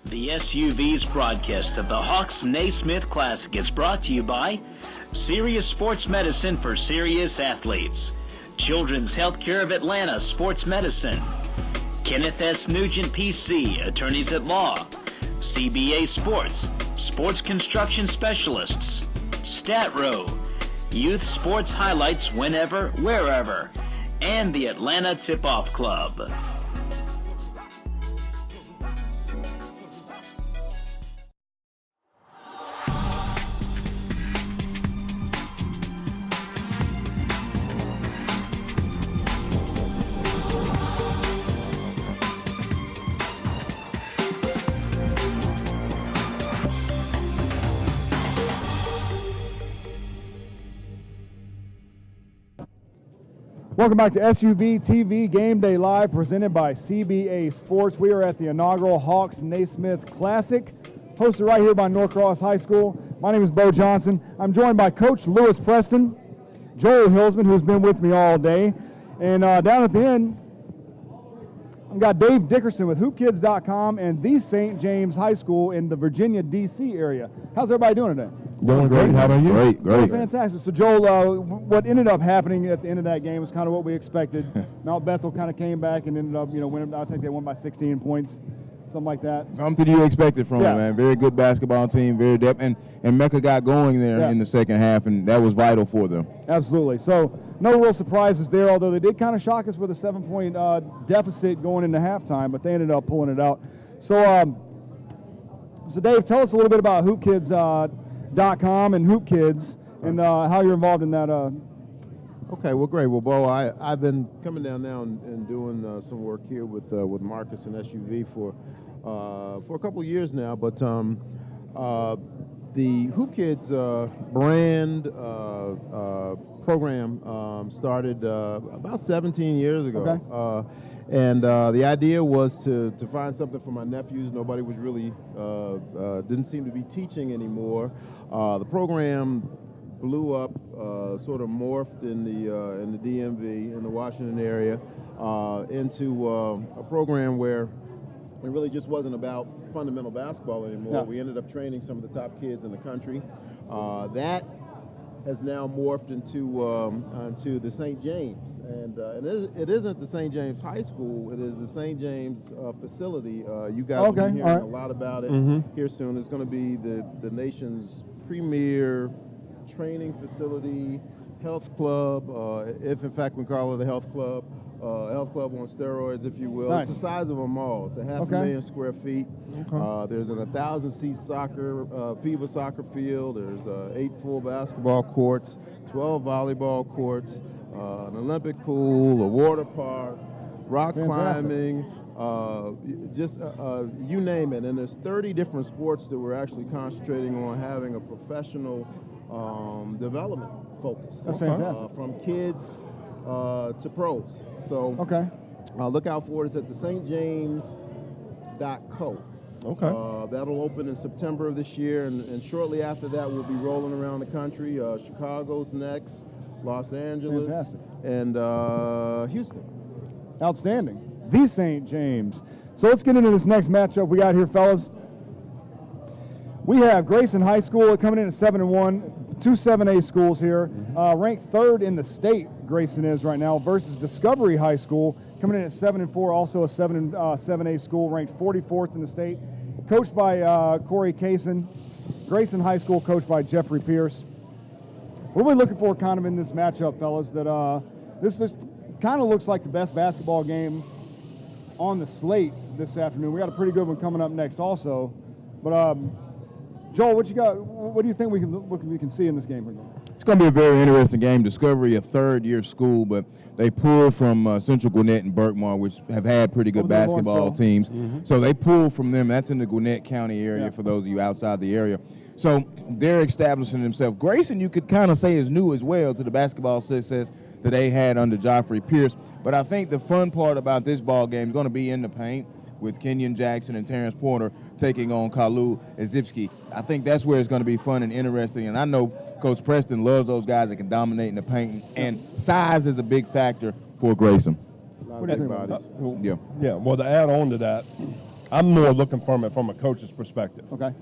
The SUV's broadcast of the Hawks-Naismith Classic is brought to you by Serious Sports Medicine for Serious Athletes, Children's Healthcare of Atlanta Sports Medicine, Kenneth S. Nugent PC, Attorneys at Law, CBA Sports, Sports Construction Specialists, StatRow, Youth Sports Highlights Whenever, Wherever, and the Atlanta Tip-Off Club. Welcome back to SUV TV Game Day Live, presented by CBA Sports. We are at the inaugural Hawks-Naismith Classic, hosted right here by Norcross High School. My name is Bo Johnson. I'm joined by Coach Lewis Preston, Joel Hillsman, who's been with me all day, and down at the end, I've got Dave Dickerson with HoopKids.com and the St. James High School in the Virginia, D.C. area. How's everybody doing today? Doing great. How about you? Great. Oh, fantastic. So, Joel, what ended up happening at the end of that game was kind of what we expected. Mount Bethel kind of came back and ended up, winning. I think they won by 16 points, something like that. Something you expected from them, man. Very good basketball team, very depth. And Mecca got going there in the second half, and that was vital for them. Absolutely. So, no real surprises there, although they did kind of shock us with a 7-point deficit going into halftime, but they ended up pulling it out. So, Dave, tell us a little bit about HoopKids.com and Hoop Kids and how you're involved in that. Okay, well, great. Well, Bo, I've been coming down now and doing some work here with Marcus and SUV for a couple of years now. But the Hoop Kids brand program started about 17 years ago. Okay. And the idea was to find something for my nephews. Nobody was really, didn't seem to be teaching anymore. The program blew up, sort of morphed in the DMV, in the Washington area, into a program where it really just wasn't about fundamental basketball anymore. Yeah. We ended up training some of the top kids in the country. That has now morphed into the St. James, and it isn't the St. James High School. It is the St. James facility. You guys will be hearing a lot about it here soon. It's going to be the nation's premier training facility, health club, if in fact we call it a health club on steroids, if you will. Nice. It's the size of a mall. It's a half a million square feet. Okay. There's an 1,000-seat FIBA soccer field. There's 8 full basketball courts, 12 volleyball courts, an Olympic pool, a water park, rock climbing, you name it. And there's 30 different sports that we're actually concentrating on having a professional development focus. That's fantastic. From kids to pros. So look out for it. It's at the stjames.co. Okay. That'll open in September of this year, and shortly after that we'll be rolling around the country. Chicago's next, Los Angeles, and Houston. Outstanding. The St. James. So let's get into this next matchup we got here, fellas. We have Grayson High School coming in at 7-1, 2 7A schools here, ranked 3rd in the state. Grayson is right now versus Discovery High School coming in at 7-4, also a 7A school, ranked 44th in the state, coached by Corey Kaysen. Grayson High School coached by Jeffrey Pierce. What are we looking for kind of in this matchup, fellas? That this kind of looks like the best basketball game on the slate this afternoon. We got a pretty good one coming up next also. But Joel, what you got? What do you think we can see in this game? It's going to be a very interesting game. Discovery, a third-year school, but they pull from Central Gwinnett and Berkmar, which have had pretty good basketball teams. So they pull from them. That's in the Gwinnett County area for those of you outside the area. So they're establishing themselves. Grayson, you could kind of say, is new as well to the basketball success that they had under Joffrey Pierce. But I think the fun part about this ball game is going to be in the paint with Kenyon Jackson and Terrence Porter taking on Kalu Azipski. I think that's where it's going to be fun and interesting. And I know Coach Preston loves those guys that can dominate in the paint. And size is a big factor for Grayson. What do you think about Yeah, well, to add on to that, I'm more looking from it from a coach's perspective. Okay.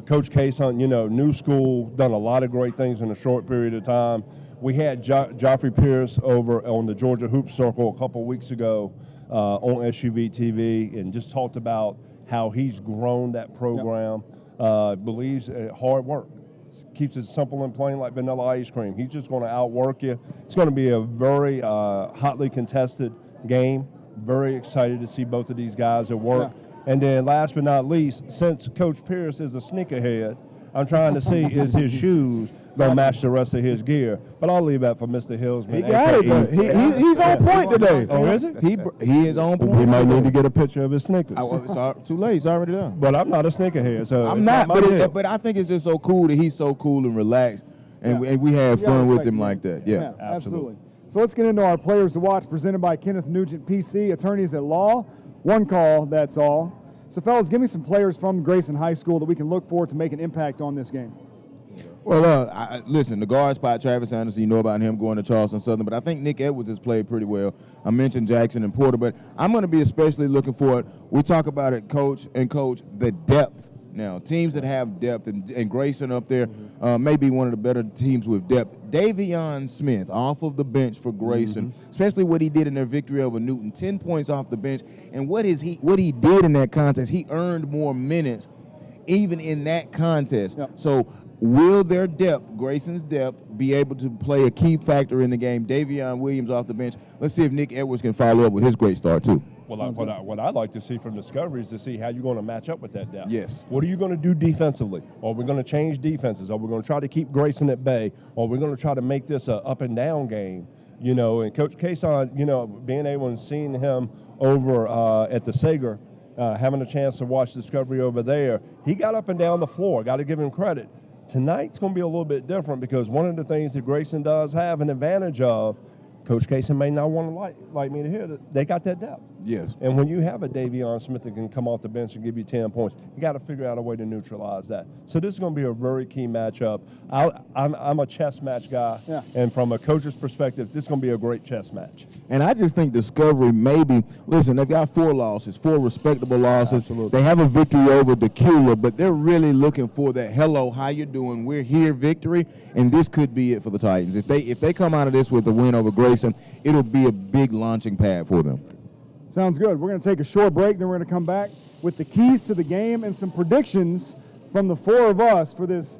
Coach Grayson, new school, done a lot of great things in a short period of time. We had Joffrey Pierce over on the Georgia Hoop Circle a couple weeks ago on SUV TV and just talked about how he's grown that program, believes hard work. Keeps it simple and plain like vanilla ice cream. He's just going to outwork you. It's going to be a very hotly contested game. Very excited to see both of these guys at work. Yeah. And then last but not least, since Coach Pierce is a sneakerhead, I'm trying to see is his shoes going to match the rest of his gear. But I'll leave that for Mr. Hillsman. He got it, but he's on point today. Oh, is it? He is on point. He might need to get a picture of his sneakers. It's too late. It's already done. But I'm not a sneakerhead, so I'm not. But I think it's just so cool that he's so cool and relaxed, and we have fun with him like that. Yeah, absolutely. So let's get into our players to watch, presented by Kenneth Nugent, PC, attorneys at law. One call, that's all. So, fellas, give me some players from Grayson High School that we can look forward to make an impact on this game. Well, listen, the guard spot, Travis Anderson, you know about him going to Charleston Southern, but I think Nick Edwards has played pretty well. I mentioned Jackson and Porter, but I'm going to be especially looking for it. We talk about it, Coach, the depth. Now, teams that have depth, and Grayson up there may be one of the better teams with depth. Davion Smith off of the bench for Grayson, especially what he did in their victory over Newton, 10 points off the bench. And what he did in that contest, he earned more minutes even in that contest. Yep. So will their depth, Grayson's depth, be able to play a key factor in the game? Davion Williams off the bench. Let's see if Nick Edwards can follow up with his great start, too. Well, what I'd like to see from Discovery is to see how you're going to match up with that depth. Yes. What are you going to do defensively? Are we going to change defenses? Are we going to try to keep Grayson at bay? Or are we going to try to make this an up-and-down game? And Coach Grayson, being able and seeing him over at the Sager, having a chance to watch Discovery over there, he got up and down the floor. Got to give him credit. Tonight's going to be a little bit different because one of the things that Grayson does have an advantage of, Coach Grayson may not want to like me to hear that they got that depth. Yes. And when you have a Davion Smith that can come off the bench and give you 10 points, you got to figure out a way to neutralize that. So this is going to be a very key matchup. I'm a chess match guy, and from a coach's perspective, this is going to be a great chess match. And I just think Discovery listen, they've got 4 losses, 4 respectable losses. Absolutely. They have a victory over Decula, but they're really looking for that hello, how you doing, we're here victory, and this could be it for the Titans. If they come out of this with a win over Grayson, it'll be a big launching pad for them. Sounds good. We're going to take a short break, then we're going to come back with the keys to the game and some predictions from the 4 of us for this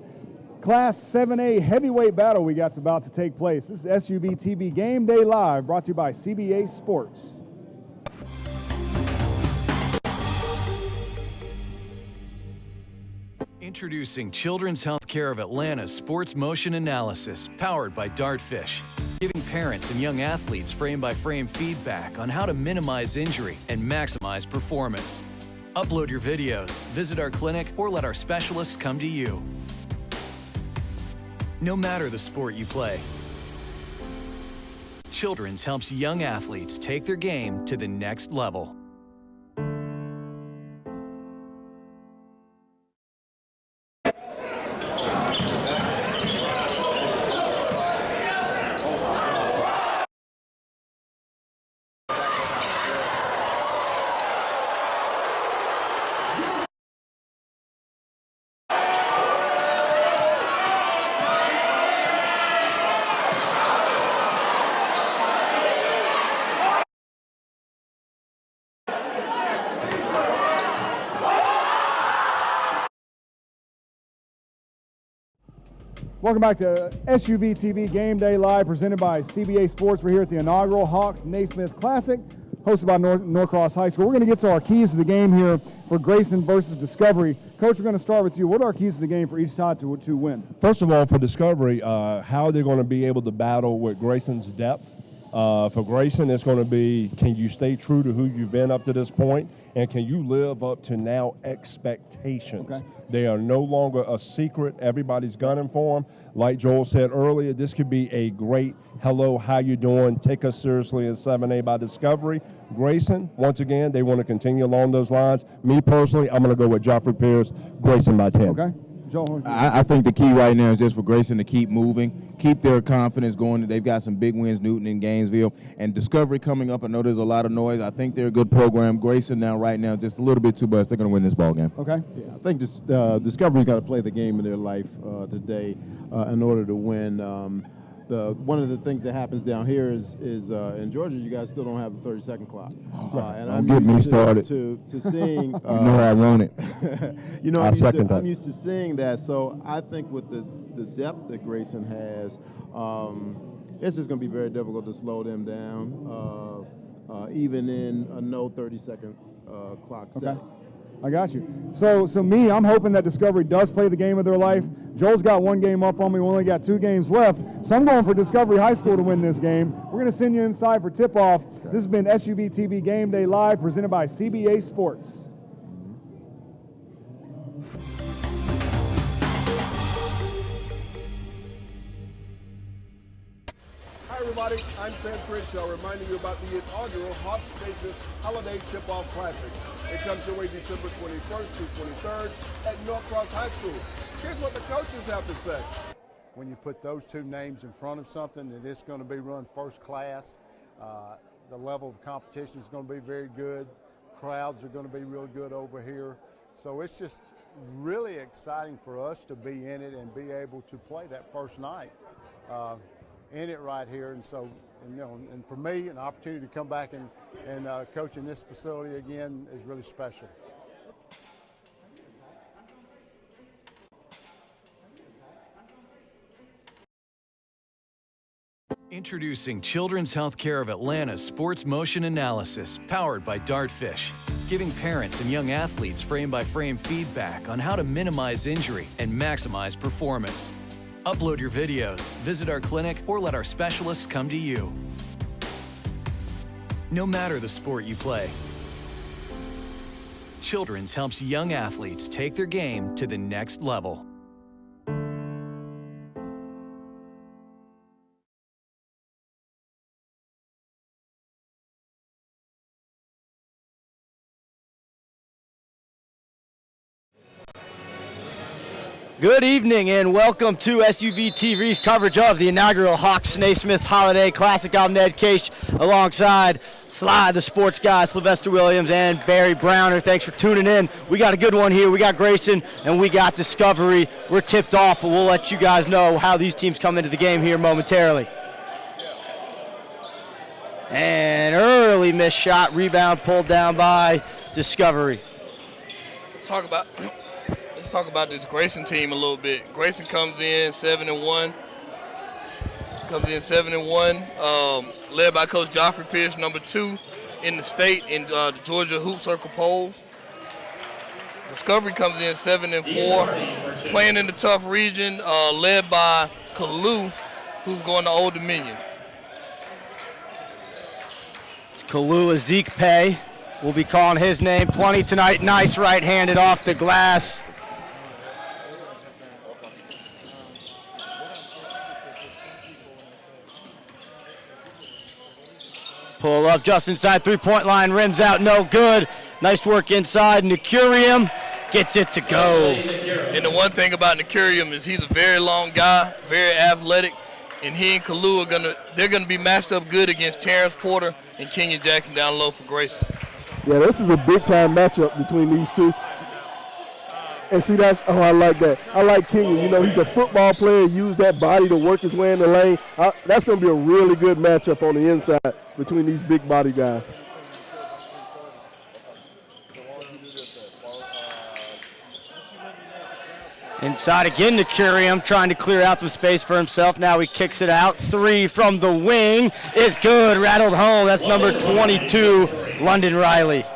Class 7A heavyweight battle we got about to take place. This is SUV TV Game Day Live, brought to you by CBA Sports. Introducing Children's Healthcare of Atlanta's Sports Motion Analysis, powered by Dartfish, giving parents and young athletes frame-by-frame feedback on how to minimize injury and maximize performance. Upload your videos, visit our clinic, or let our specialists come to you. No matter the sport you play, Children's helps young athletes take their game to the next level. Welcome back to SUV TV Game Day Live, presented by CBA Sports. We're here at the inaugural Hawks-Naismith Classic, hosted by Norcross High School. We're going to get to our keys to the game here for Grayson versus Discovery. Coach, we're going to start with you. What are our keys to the game for each side to win? First of all, for Discovery, how they're going to be able to battle with Grayson's depth. For Grayson, it's going to be, can you stay true to who you've been up to this point, and can you live up to now expectations? Okay. They are no longer a secret. Everybody's gunning for them. Like Joel said earlier, this could be a great hello, how you doing? Take us seriously in 7A by Discovery. Grayson, once again, they want to continue along those lines. Me personally, I'm going to go with Joffrey Pierce, Grayson by 10. Okay. Joel. I think the key right now is just for Grayson to keep moving, keep their confidence going. They've got some big wins, Newton and Gainesville, and Discovery coming up. I know there's a lot of noise. I think they're a good program. Grayson right now, just a little bit too much. They're going to win this ball game. Okay. Yeah, I think Discovery's got to play the game of their life today in order to win. One of the things that happens down here is in Georgia, you guys still don't have the 30-second clock. And Don't get me started. To seeing, You know I want it. I'm used to seeing that. So I think with the depth that Grayson has, it's just going to be very difficult to slow them down, even in a no 30-second clock setting. I got you. So me, I'm hoping that Discovery does play the game of their life. Joel's got 1 game up on me. We only got 2 games left. So I'm going for Discovery High School to win this game. We're going to send you inside for tip-off. This has been SUV TV Game Day Live, presented by CBA Sports. Hi everybody, I'm Sam Crenshaw reminding you about the inaugural Hawks-Naismith Holiday Tip-Off Classic. It comes your way December 21st through 23rd at Norcross High School. Here's what the coaches have to say. When you put those 2 names in front of something, that it's going to be run first class. The level of competition is going to be very good. Crowds are going to be real good over here. So it's just really exciting for us to be in it and be able to play that first night in it right here. And so, and for me, an opportunity to come back and coach in this facility again is really special. Introducing Children's Healthcare of Atlanta's Sports Motion Analysis, powered by Dartfish, giving parents and young athletes frame-by-frame feedback on how to minimize injury and maximize performance. Upload your videos, visit our clinic, or let our specialists come to you. No matter the sport you play, Children's helps young athletes take their game to the next level. Good evening and welcome to SUV TV's coverage of the inaugural Hawks-Naismith Holiday Classic. I'm Ned Case alongside Sly, the sports guy, Sylvester Williams, and Barry Browner. Thanks for tuning in. We got a good one here. We got Grayson and we got Discovery. We're tipped off, but we'll let you guys know how these teams come into the game here momentarily. And early missed shot, rebound pulled down by Discovery. Let's talk about this Grayson team a little bit. Grayson comes in 7-1. Led by Coach Joffrey Pierce, number 2 in the state in the Georgia Hoop Circle polls. Discovery comes in 7-4, playing in the tough region, led by Kalu, who's going to Old Dominion. It's Kalu Ezekpe. We'll be calling his name plenty tonight. Nice right-handed off the glass. Pull up just inside three-point line, rims out, no good. Nice work inside. Nicurium gets it to go. And the one thing about Nicurium is he's a very long guy, very athletic, and he and Kalu they're gonna be matched up good against Terrence Porter and Kenyon Jackson down low for Grayson. Yeah, this is a big-time matchup between these two. And see, I like that. I like Kenyon. You know, he's a football player, use that body to work his way in the lane. That's going to be a really good matchup on the inside between these big body guys. Inside again to Curium, trying to clear out some space for himself. Now he kicks it out. 3 from the wing is good. Rattled home. That's number 22, London Riley.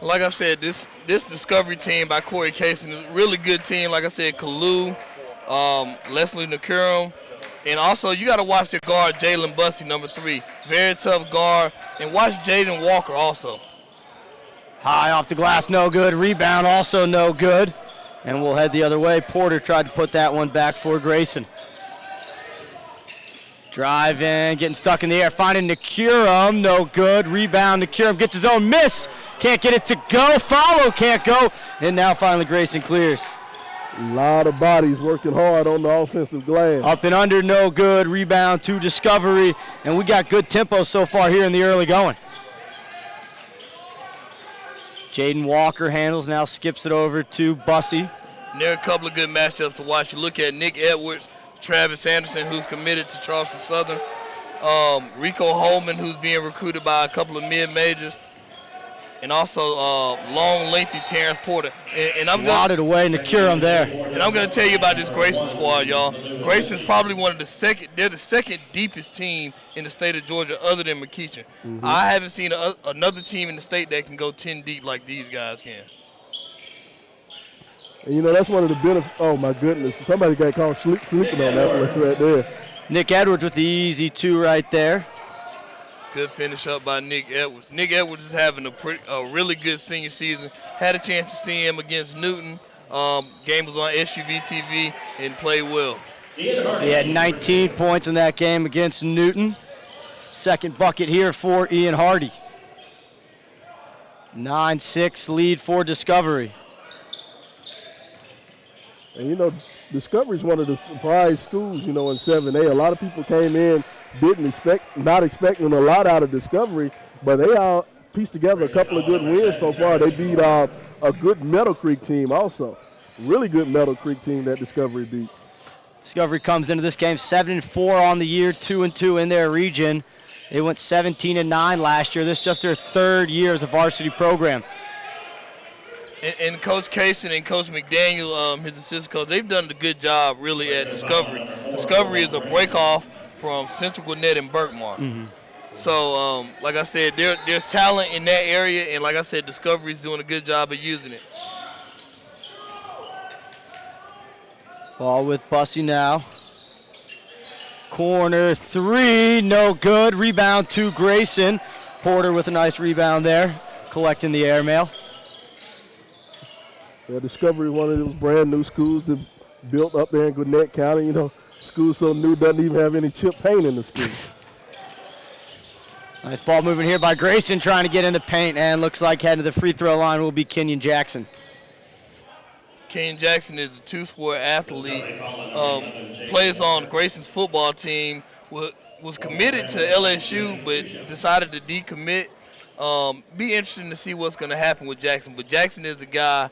Like I said, this Discovery team by Corey Casey is a really good team. Like I said, Kalu, Leslie Nicurium, and also you got to watch the guard, Jalen Bussey, number 3. Very tough guard. And watch Jaden Walker also. High off the glass, no good. Rebound also no good. And we'll head the other way. Porter tried to put that one back for Grayson. Driving, getting stuck in the air, finding Nicurium, no good. Rebound, Nicurium gets his own miss. Can't get it to go. Follow, can't go. And now finally Grayson clears. A lot of bodies working hard on the offensive glass. Up and under, no good. Rebound to Discovery, and we got good tempo so far here in the early going. Jaden Walker handles, now skips it over to Bussey. And there are a couple of good matchups to watch. You look at Nick Edwards, Travis Anderson, who's committed to Charleston Southern, Rico Holman, who's being recruited by a couple of mid-majors, and also long, lengthy Terrence Porter. And I'm swatted away and secure him there. And I'm going to tell you about this Grayson squad, y'all. Grayson's probably they're the second deepest team in the state of Georgia other than McEachin. I haven't seen another team in the state that can go 10 deep like these guys can. And, you know, that's one of the benefits. Oh, my goodness. Somebody got caught sleeping on that one right there. Nick Edwards with the easy 2 right there. Good finish up by Nick Edwards. Nick Edwards is having a really good senior season. Had a chance to see him against Newton. Game was on SUV TV and played well. He had 19 points in that game against Newton. Second bucket here for Ian Hardy. 9-6 lead for Discovery. And, you know, Discovery is one of the surprise schools, you know, in 7A. A lot of people came in, not expecting a lot out of Discovery, but they all pieced together a couple of good wins so far. They beat a good Meadow Creek team also. Really good Meadow Creek team that Discovery beat. Discovery comes into this game 7-4 on the year, 2-2 in their region. They went 17-9 last year. This is just their 3rd year as a varsity program. And Coach Grayson and Coach McDaniel, his assistant coach, they've done a good job really at Discovery. Discovery is a break-off from Central Gwinnett and Berkmar. So, like I said, there's talent in that area, and like I said, Discovery's doing a good job of using it. Ball with Bussey now. Corner 3, no good. Rebound to Grayson. Porter with a nice rebound there, collecting the airmail. Yeah, Discovery, one of those brand new schools that built up there in Gwinnett County. You know, school so new doesn't even have any chip paint in the school. Nice ball moving here by Grayson, trying to get in the paint, and looks like heading to the free throw line will be Kenyon Jackson. Kenyon Jackson is a 2-sport athlete, plays on Grayson's football team, was committed to LSU but decided to decommit. Be interesting to see what's going to happen with Jackson, but Jackson is a guy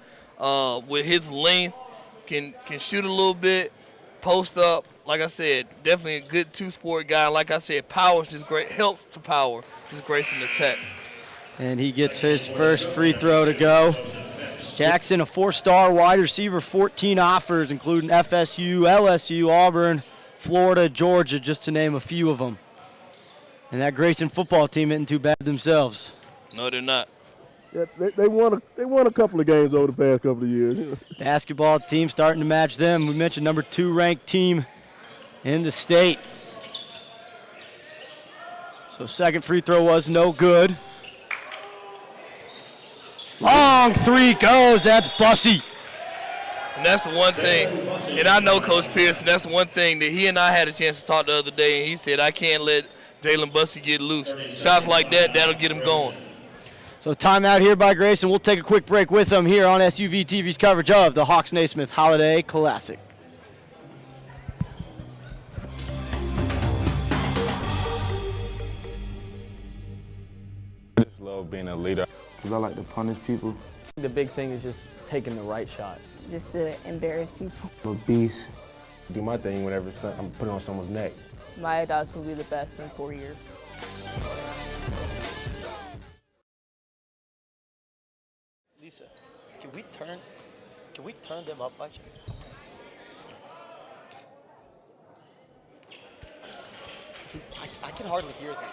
with his length, can shoot a little bit, post up. Like I said, definitely a good 2-sport guy. Like I said, helps to power his Grayson attack. And he gets his first free throw to go. Jackson, a 4-star wide receiver, 14 offers, including FSU, LSU, Auburn, Florida, Georgia, just to name a few of them. And that Grayson football team isn't too bad themselves. No, they're not. Yeah, they won a couple of games over the past couple of years. Basketball team starting to match them. We mentioned number 2 ranked team in the state. So second free throw was no good. Long 3 goes, that's Bussey. And that's the one thing, and I know Coach Pearson, that's the one thing that he and I had a chance to talk the other day, and he said, I can't let Jalen Bussey get loose. Shots like that, that'll get him going. So timeout here by Grayson. We'll take a quick break with them here on SUV TV's coverage of the Hawks-Naismith Holiday Classic. I just love being a leader. Because I like to punish people. The big thing is just taking the right shot. Just to embarrass people. I'm a beast. Do my thing whenever I'm putting on someone's neck. My dogs will be the best in 4 years. Lisa, can we turn them up by chance? I can hardly hear them.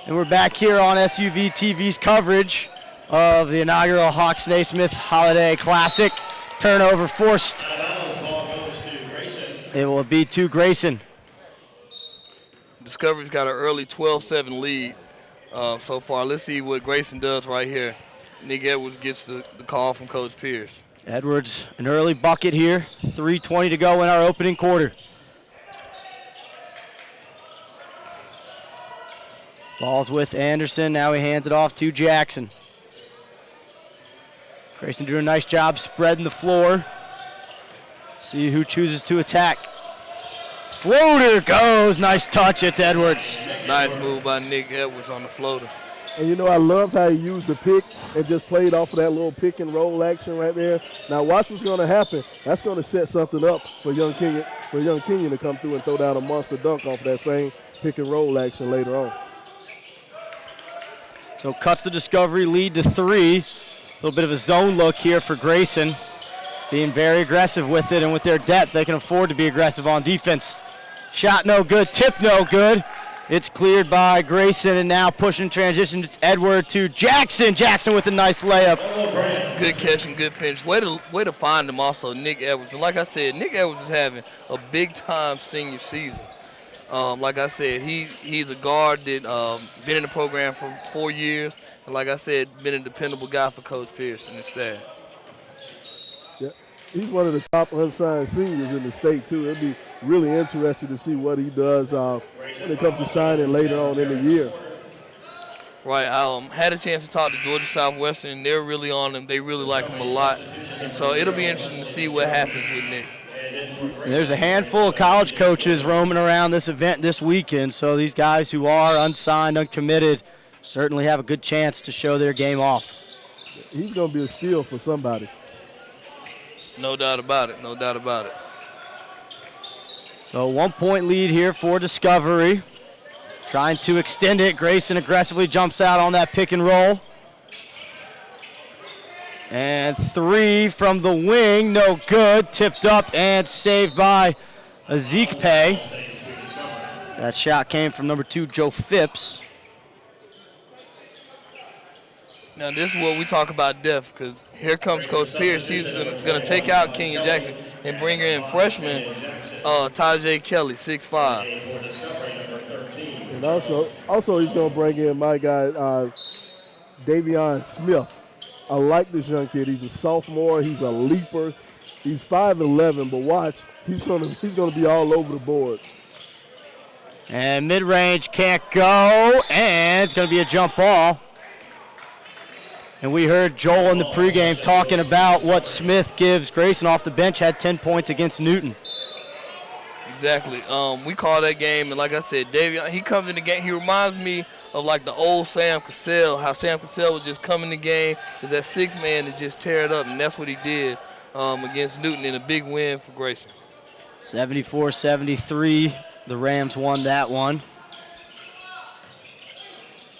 And we're back here on SUV TV's coverage of the inaugural Hawks-Naismith Holiday Classic. Turnover forced. It will be to Grayson. Discovery's got an early 12-7 lead so far. Let's see what Grayson does right here. Nick Edwards gets the call from Coach Pierce. Edwards, an early bucket here. 3:20 to go in our opening quarter. Ball's with Anderson. Now he hands it off to Jackson. Grayson doing a nice job spreading the floor. See who chooses to attack. Floater goes. Nice touch. It's Edwards. Nice move by Nick Edwards on the floater. And, you know, I love how he used the pick and just played off of that little pick and roll action right there. Now watch what's going to happen. That's going to set something up for young Kenyon to come through and throw down a monster dunk off that same pick and roll action later on. So cuts the Discovery lead to 3. A little bit of a zone look here for Grayson. Being very aggressive with it, and with their depth, they can afford to be aggressive on defense. Shot no good, tip no good. It's cleared by Grayson, and now pushing transition. It's Edward to Jackson. Jackson with a nice layup. Good catch and good finish. Way to find him also, Nick Edwards. And like I said, Nick Edwards is having a big-time senior season. Like I said, he's a guard that been in the program for 4 years. And like I said, been a dependable guy for Coach Pierce and his staff. Yeah, he's one of the top unsigned seniors in the state, too. It'll be really interesting to see what he does when it comes to signing later on in the year. Right. Had a chance to talk to Georgia Southwestern. They're really on him. They really like him a lot. And so it'll be interesting to see what happens with Nick. And there's a handful of college coaches roaming around this event this weekend, so these guys who are unsigned, uncommitted, certainly have a good chance to show their game off. He's going to be a steal for somebody. No doubt about it. No doubt about it. So 1 point lead here for Discovery. Trying to extend it. Grayson aggressively jumps out on that pick and roll. And 3 from the wing, no good. Tipped up and saved by Ezekpe. That shot came from number 2, Joe Phipps. Now this is what we talk about depth, because here comes Coach Pierce. He's going to take out Kenyon Jackson and bring in freshman Tajay Kelly, 6'5". And also he's going to bring in my guy, Davion Smith. I like this young kid. He's a sophomore. He's a leaper. He's 5'11", but watch, he's going to be all over the board. And mid-range can't go, and it's going to be a jump ball. And we heard Joel in the pregame talking about what Smith gives Grayson off the bench, had 10 points against Newton. Exactly. We call that game, and like I said, Davion, he comes in the game. He reminds me of like the old Sam Cassell, how Sam Cassell would just come in the game as that 6th man to just tear it up, and that's what he did against Newton in a big win for Grayson. 74-73, the Rams won that one.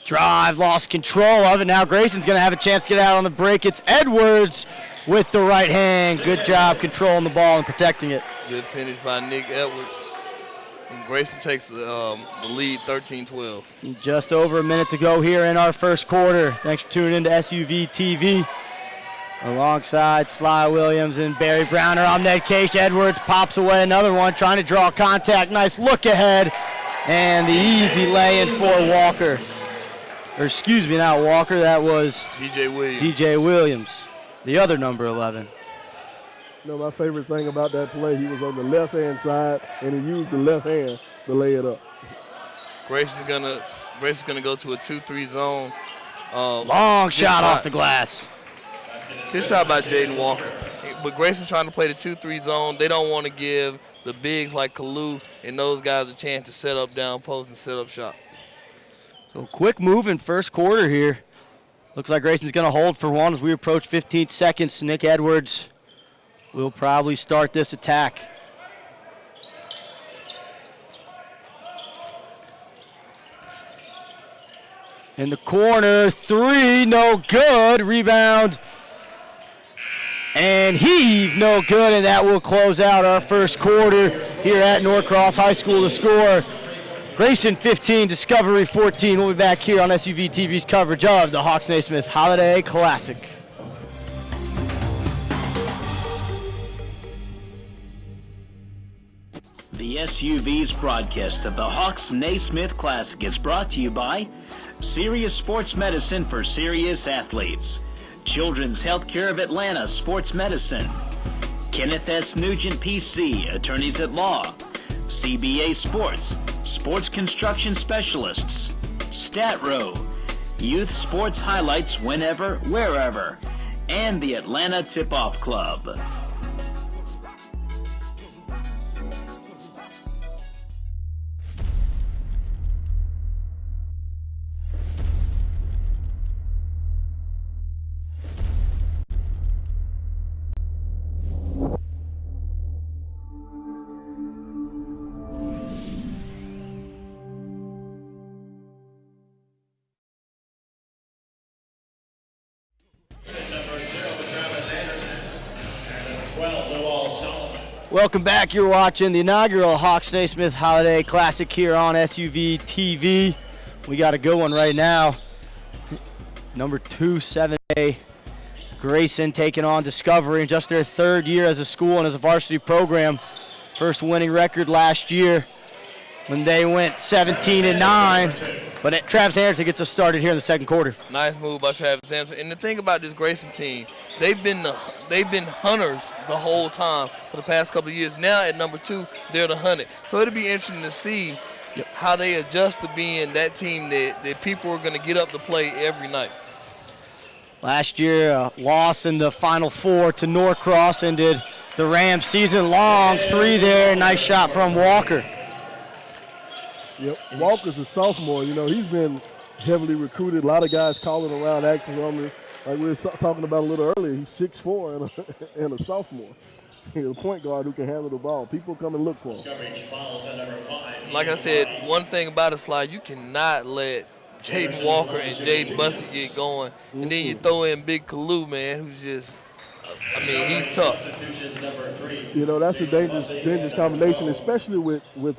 Drive, lost control of it. Now Grayson's going to have a chance to get out on the break. It's Edwards with the right hand. Good job controlling the ball and protecting it. Good finish by Nick Edwards. And Grayson takes the lead 13-12. Just over a minute to go here in our first quarter. Thanks for tuning in to SUV TV. Alongside Sly Williams and Barry Browner, I'm Ned Case. Edwards pops away another one, trying to draw contact. Nice look ahead. And the easy lay-in for Walker. Or excuse me, not Walker, that was DJ Williams, the other number 11. You know, my favorite thing about that play, he was on the left-hand side, and he used the left hand to lay it up. Grayson's gonna go to a 2-3 zone. Long shot off the glass. Good shot by Jaden Walker. But Grayson's trying to play the 2-3 zone. They don't want to give the bigs like Kalu and those guys a chance to set up down post and set up shot. So quick move in first quarter here. Looks like Grayson's going to hold for one as we approach 15 seconds. Nick Edwards will probably start this attack. In the corner, 3, no good. Rebound and heave, no good, and that will close out our first quarter here at Norcross High School. To score, Grayson 15, Discovery 14. We'll be back here on SUV TV's coverage of the Hawks-Naismith Holiday Classic. The SUV's broadcast of the Hawks-Naismith Classic is brought to you by Serious Sports Medicine for Serious Athletes, Children's Healthcare of Atlanta Sports Medicine, Kenneth S. Nugent PC, Attorneys at Law, CBA Sports, Sports Construction Specialists, StatRow, Youth Sports Highlights Whenever, Wherever, and the Atlanta Tip-Off Club. Welcome back. You're watching the inaugural Hawks-Naismith Holiday Classic here on SUV TV. We got a good one right now. Number 2, 7A, Grayson taking on Discovery in just their third year as a school and as a varsity program. First winning record last year when they went 17-9. But Travis Anderson gets us started here in the second quarter. Nice move by Travis Anderson. And the thing about this Grayson team, they've been hunters the whole time for the past couple of years. Now at number 2, they're the hunted. So it'll be interesting to see how they adjust to being that team that people are going to get up to play every night. Last year, a loss in the Final Four to Norcross ended the Rams' season-long 3 there. Nice shot from Walker. Yep, Walker's a sophomore. You know, he's been heavily recruited. A lot of guys calling around, asking on me. Like we were talking about a little earlier, he's 6'4" and a sophomore. He's a point guard who can handle the ball. People come and look for him. Like I said, one thing about a slide, you cannot let Jaden Walker and Jaden Bussey get going. And then you throw in Big Kalu, man, who's just, he's tough. You know, that's a dangerous combination, especially with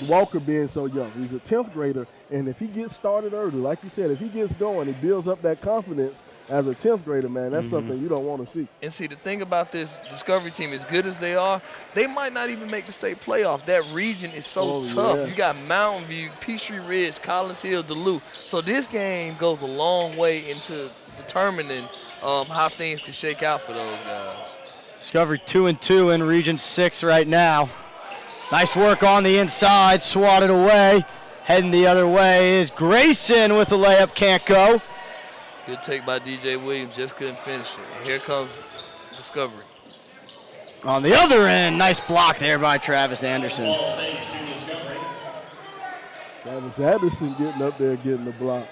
Walker being so young. He's a 10th grader, and if he gets started early, like you said, if he gets going, he builds up that confidence as a 10th grader, man. That's something you don't want to see. And see, the thing about this Discovery team, as good as they are, they might not even make the state playoff. That region is so tough. Yeah. You got Mountain View, Peachtree Ridge, Collins Hill, Duluth. So this game goes a long way into determining how things can shake out for those guys. Discovery 2-2 in Region 6 right now. Nice work on the inside, swatted away. Heading the other way is Grayson with the layup, can't go. Good take by DJ Williams, just couldn't finish it. And here comes Discovery. On the other end, nice block there by Travis Anderson. Travis Anderson getting up there, getting the block.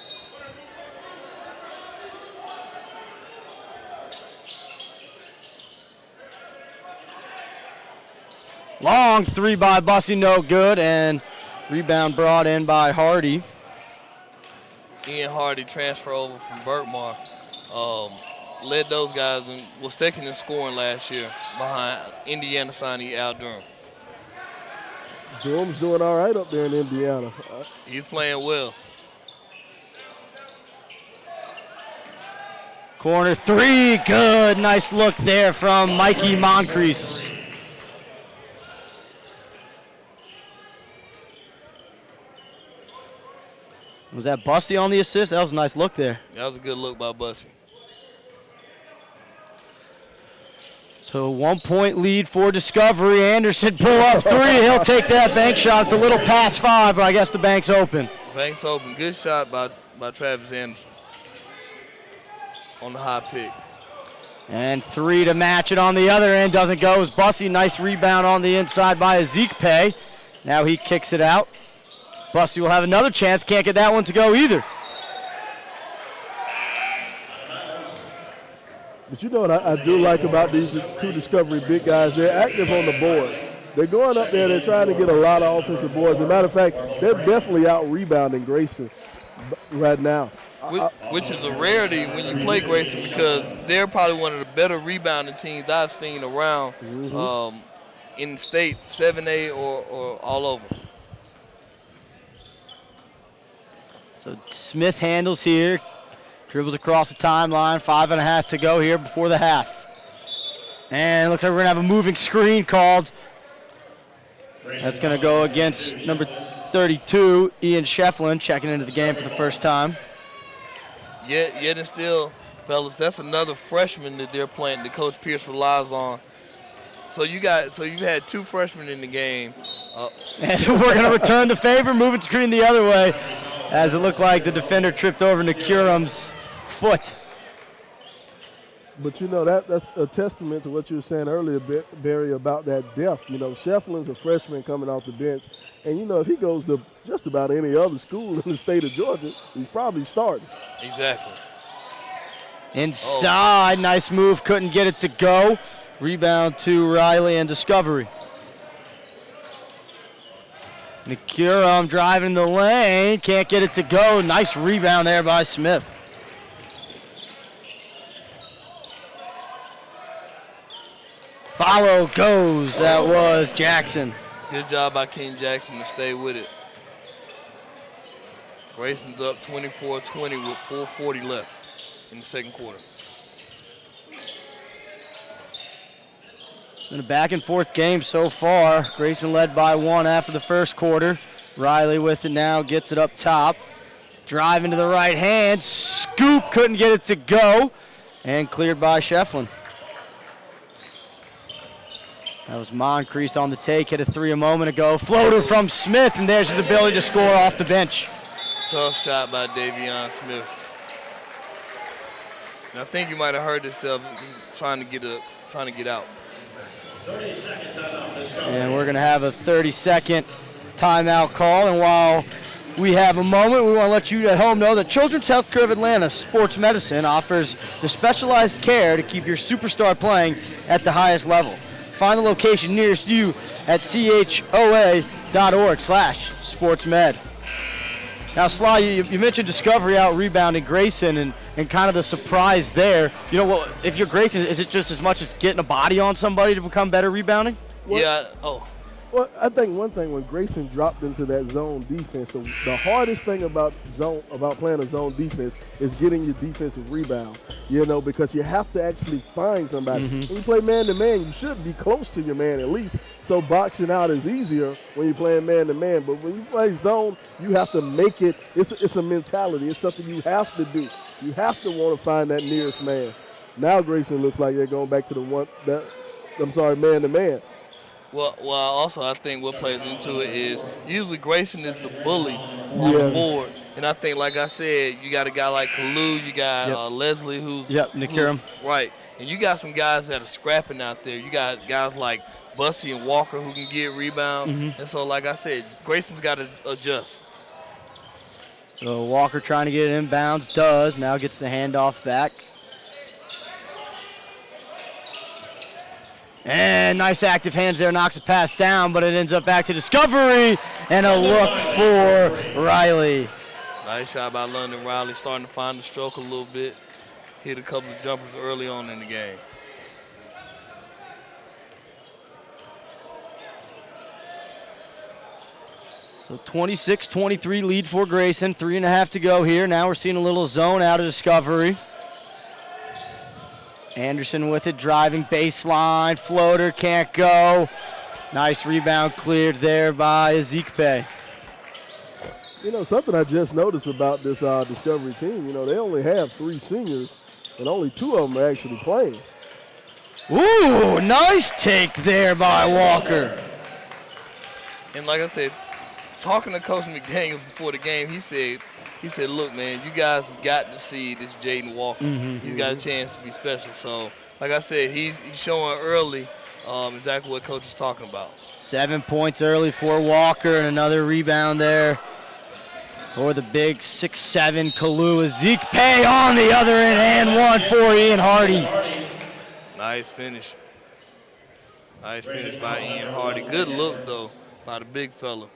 Long 3 by Bussey, no good, and rebound brought in by Hardy. Ian Hardy transfer over from Berkmar. Led those guys and was second in scoring last year behind Indiana signee Al Durham. Durham's doing all right up there in Indiana. He's playing well. Corner 3, good. Nice look there from Mikey Moncrief. Was that Bussey on the assist? That was a nice look there. That was a good look by Bussey. So 1 point lead for Discovery. Anderson pull up 3. He'll take that bank shot. It's a little past 5, but I guess the bank's open. Bank's open. Good shot by Travis Anderson on the high pick. And 3 to match it on the other end. Doesn't go. It was Bussey. Nice rebound on the inside by Ezekpe. Now he kicks it out. Bussey will have another chance. Can't get that one to go either. But you know what I do like about these 2 Discovery big guys? They're active on the boards. They're going up there. They're trying to get a lot of offensive boards. As a matter of fact, they're definitely out rebounding Grayson right now. Which is a rarity when you play Grayson, because they're probably one of the better rebounding teams I've seen around in the state, 7A or all over. So Smith handles here, dribbles across the timeline, 5.5 to go here before the half. And it looks like we're gonna have a moving screen called. That's gonna go against number 32, Ian Shefflin, checking into the game for the first time. Yet and still, fellas, that's another freshman that they're playing that Coach Pierce relies on. So you've had 2 freshmen in the game. And we're gonna return the favor, moving screen the other way, as it looked like the defender tripped over Nakurum's foot. But that's a testament to what you were saying earlier, Barry, about that depth. Shefflin's a freshman coming off the bench, and if he goes to just about any other school in the state of Georgia, he's probably starting. Exactly. Inside, nice move, couldn't get it to go. Rebound to Riley and Discovery. Nikurum driving the lane, can't get it to go. Nice rebound there by Smith. Follow goes, that was Jackson. Good job by King Jackson to stay with it. Grayson's up 24-20 with 4:40 left in the second quarter. It's been a back and forth game so far. Grayson led by 1 after the first quarter. Riley with it now, gets it up top. Driving to the right hand, scoop, couldn't get it to go, and cleared by Shefflin. That was Moncrief on the take, hit a 3 a moment ago. Floater from Smith, and there's his ability to score off the bench. Tough shot by Davion Smith. And I think you might have heard yourself. He's trying to get out. 30 second timeout. And we're going to have a 30-second timeout call. And while we have a moment, we want to let you at home know that Children's Healthcare of Atlanta Sports Medicine offers the specialized care to keep your superstar playing at the highest level. Find the location nearest you at choa.org/sportsmed. Now, Sly, you mentioned Discovery out rebounding Grayson and kind of the surprise there. If you're Grayson, is it just as much as getting a body on somebody to become better rebounding? Well, I think one thing when Grayson dropped into that zone defense, the hardest thing about playing a zone defense is getting your defensive rebound. Because you have to actually find somebody. Mm-hmm. When you play man-to-man, you should be close to your man at least. So boxing out is easier when you're playing man-to-man. But when you play zone, you have to make it. It's a mentality. It's something you have to do. You have to want to find that nearest man. Now Grayson looks like they're going back to man-to-man. Well, also I think what plays into it is usually Grayson is the bully on the board. And I think, like I said, you got a guy like Kalu, you got Leslie who's Nikurum. Right. And you got some guys that are scrapping out there. You got guys like Bussy and Walker who can get rebounds. Mm-hmm. And so, like I said, Grayson's got to adjust. So Walker trying to get it inbounds, does. Now gets the handoff back. And nice active hands there, knocks a pass down, but it ends up back to Discovery, and a look for Riley. Nice shot by London Riley, starting to find the stroke a little bit. Hit a couple of jumpers early on in the game. So 26-23 lead for Grayson, 3.5 to go here. Now we're seeing a little zone out of Discovery. Anderson with it, driving baseline, floater, can't go. Nice rebound cleared there by Ezekpe. Something I just noticed about this Discovery team, they only have 3 seniors, and only 2 of them are actually playing. Ooh, nice take there by Walker. And like I said, talking to Coach McDaniels before the game, he said, look, man, you guys have got to see this Jaden Walker. Mm-hmm. He's got a chance to be special. So, like I said, he's showing early exactly what Coach is talking about. 7 points early for Walker, and another rebound there for the big 6'7" Kalu. Ezekpe on the other end, and one for Ian Hardy. Nice finish. Nice finish by Ian Hardy. Good look, though, by the big fella.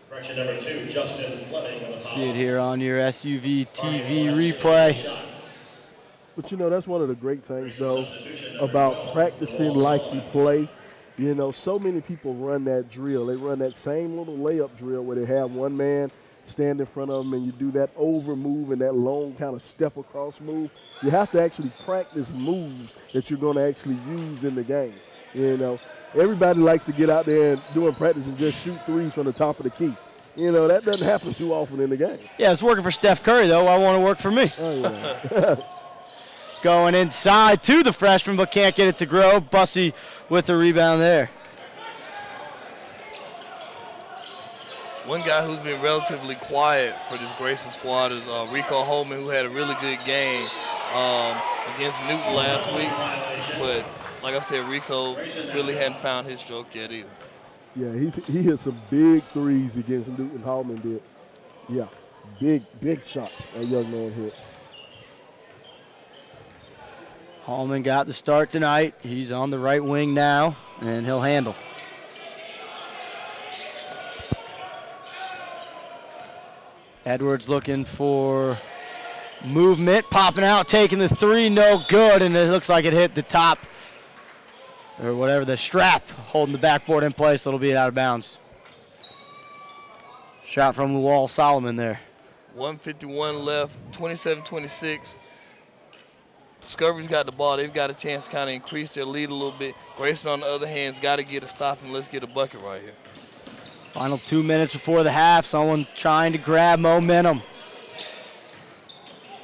Correction number 2, Justin Fleming. See it here on your SUV TV replay. But that's one of the great things, though, about practicing like you play. So many people run that drill. They run that same little layup drill where they have one man stand in front of them and you do that over move and that long kind of step across move. You have to actually practice moves that you're going to actually use in the game. Everybody likes to get out there and doing practice and just shoot threes from the top of the key. That doesn't happen too often in the game. Yeah, it's working for Steph Curry, though. Why won't it work for me? Oh, yeah. Going inside to the freshman, but can't get it to grow. Bussy with the rebound there. One guy who's been relatively quiet for this Grayson squad is Rico Holman, who had a really good game. against Newton last week, but like I said, Rico really hadn't found his stroke yet either. Yeah, he hit some big threes against Newton. Hallman did. Yeah, big shots that young man hit. Hallman got the start tonight. He's on the right wing now, and he'll handle. Edwards looking for movement, popping out, taking the three, no good, and it looks like it hit the top, or whatever, the strap, holding the backboard in place. It'll be out of bounds. Shot from Luol Solomon there. 1:51 left, 27-26. Discovery's got the ball. They've got a chance to kind of increase their lead a little bit. Grayson, on the other hand, has got to get a stop, and let's get a bucket right here. Final 2 minutes before the half. Someone trying to grab momentum.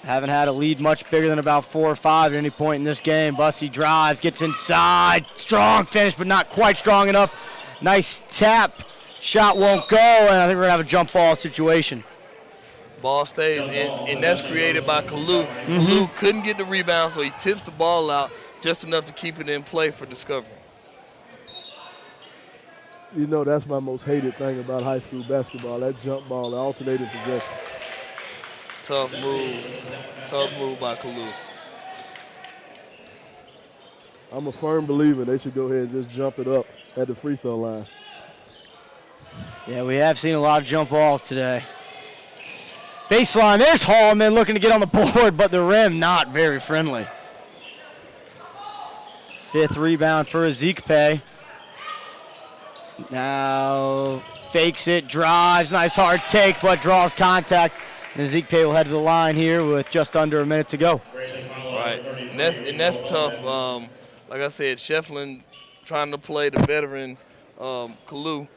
Haven't had a lead much bigger than about 4 or 5 at any point in this game. Bussey drives, gets inside. Strong finish, but not quite strong enough. Nice tap. Shot won't go, and I think we're going to have a jump ball situation. Ball stays, and that's created by Kalu. Kalu couldn't get the rebound, so he tips the ball out just enough to keep it in play for Discovery. You know, that's my most hated thing about high school basketball, that jump ball, the alternating possession. Tough move by Kalu. I'm a firm believer they should go ahead and just jump it up at the free throw line. Yeah, we have seen a lot of jump balls today. Baseline, there's Hallman looking to get on the board, but the rim not very friendly. 5th rebound for Ezekpe. Now fakes it, drives, nice hard take, but draws contact. And Ezekpe will head to the line here with just under a minute to go. Right, and that's tough. Like I said, Shefflin trying to play the veteran Kalu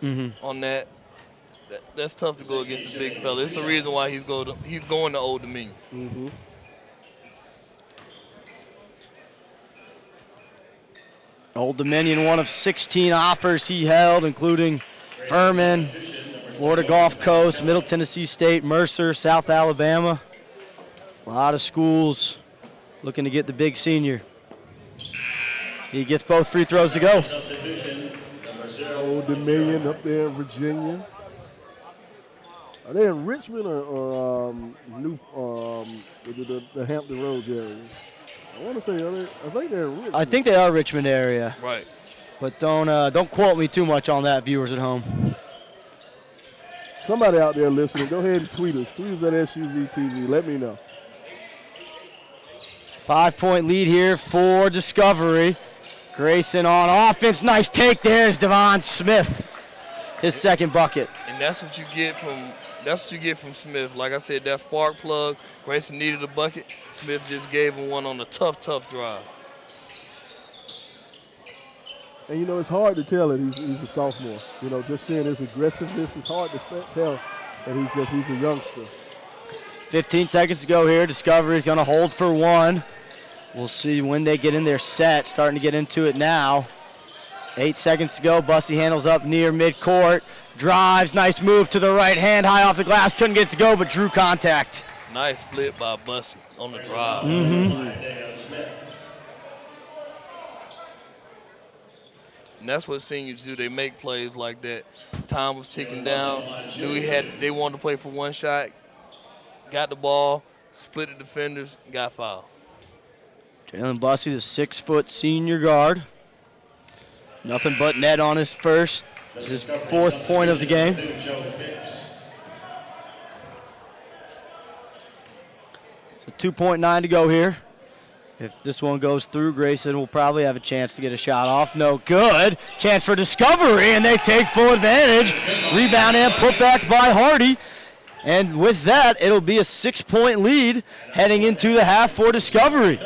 on that. That's tough to go against the big fella. It's the reason why he's going to Old Dominion. Old Dominion, one of 16 offers he held, including Furman, Florida Gulf Coast, Middle Tennessee State, Mercer, South Alabama. A lot of schools looking to get the big senior. He gets both free throws to go. Old Dominion up there in Virginia. Are they in Richmond or the Hampton Roads area? I want to say, I think they're in Richmond. I think they are Richmond area. Right. But don't quote me too much on that, viewers at home. Somebody out there listening, go ahead and tweet us. Tweet us at SUVTV. Let me know. 5-point lead here for Discovery. Grayson on offense. Nice take there is Devon Smith. His second bucket. And that's what you get from Smith. Like I said, that spark plug. Grayson needed a bucket. Smith just gave him one on a tough drive. And, you know, it's hard to tell that he's a sophomore. You know, just seeing his aggressiveness, it's hard to tell that he's a youngster. 15 seconds to go here. Discovery's going to hold for one. We'll see when they get in their set. Starting to get into it now. 8 seconds to go. Bussey handles up near midcourt. Drives. Nice move to the right hand. High off the glass. Couldn't get it to go, but drew contact. Nice split by Bussey on the drive. And that's what seniors do. They make plays like that. Time was ticking down. Knew they wanted to play for one shot. Got the ball, split the defenders, got fouled. Jalen Bussey, the 6-foot senior guard. Nothing but net on his his 4th point of the game. So 2.9 to go here. If this one goes through, Grayson will probably have a chance to get a shot off. No good. Chance for Discovery, and they take full advantage. Rebound and put back by Hardy. And with that, it'll be a 6-point lead heading into the half for Discovery.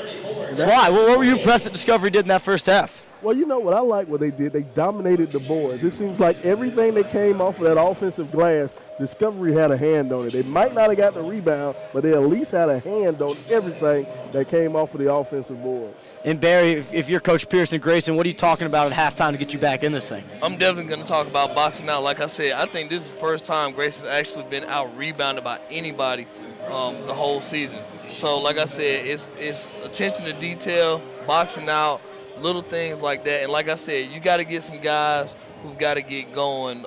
Sly, what were you impressed that Discovery did in that first half? Well, you know what I like what they did? They dominated the boards. It seems like everything that came off of that offensive glass, Discovery had a hand on it. They might not have got the rebound, but they at least had a hand on everything that came off of the offensive board. And Barry, if you're Coach Pearson, Grayson, what are you talking about at halftime to get you back in this thing? I'm definitely going to talk about boxing out. Like I said, I think this is the first time Grayson's actually been out-rebounded by anybody the whole season. So like I said, it's attention to detail, boxing out, little things like that. And like I said, you got to get some guys who've got to get going.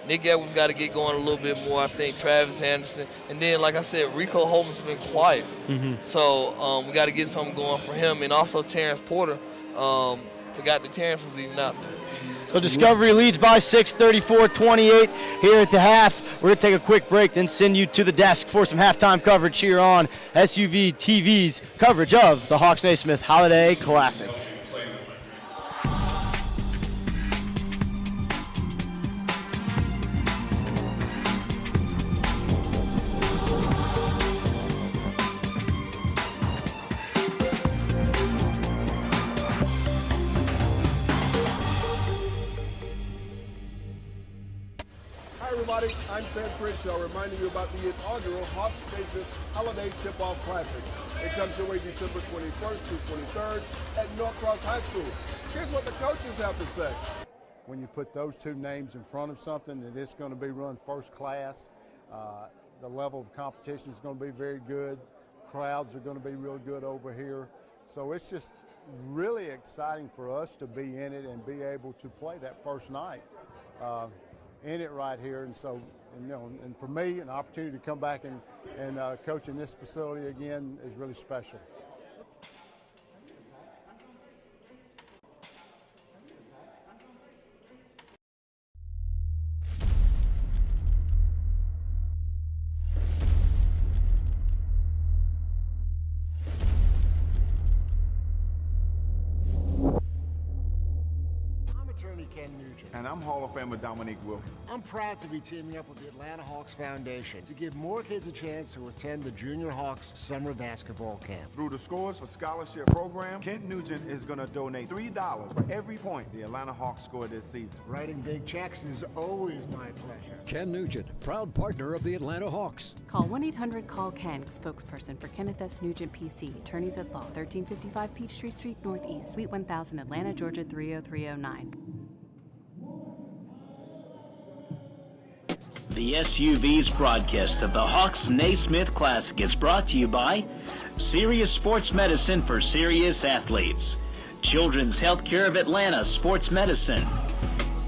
Nick Edwards got to get going a little bit more. I think Travis Anderson. And then, like I said, Rico Holman's been quiet. So we got to get something going for him. And also Terrence Porter. Forgot that Terrence was even out there. So Discovery leads by 6, 34-28 here at the half. We're going to take a quick break, then send you to the desk for some halftime coverage here on SUV TV's coverage of the Hawks-Naismith Holiday Classic. Everybody, I'm Sam Crenshaw reminding you about the inaugural Hawks-Naismith Holiday Tip-Off Classic. It comes your way December 21st through 23rd at Norcross High School. Here's what the coaches have to say. When you put those two names in front of something, that it's going to be run first class. The level of competition is going to be very good. Crowds are going to be real good over here. So it's just really exciting for us to be in it and be able to play that first night. In it right here, and so, and for me, an opportunity to come back and coach in this facility again is really special. And I'm Hall of Famer Dominique Wilkins. I'm proud to be teaming up with the Atlanta Hawks Foundation to give more kids a chance to attend the Junior Hawks Summer Basketball Camp. Through the Scores for Scholarship program, Kent Nugent is going to donate $3 for every point the Atlanta Hawks score this season. Writing big checks is always my pleasure. Ken Nugent, proud partner of the Atlanta Hawks. Call 1-800-CALL-KEN, spokesperson for Kenneth S. Nugent, PC, attorneys at law, 1355 Peachtree Street Northeast, Suite 1000, Atlanta, Georgia 30309. The SUV's broadcast of the Hawks-Naismith Classic is brought to you by Serious Sports Medicine for Serious Athletes, Children's Healthcare of Atlanta Sports Medicine,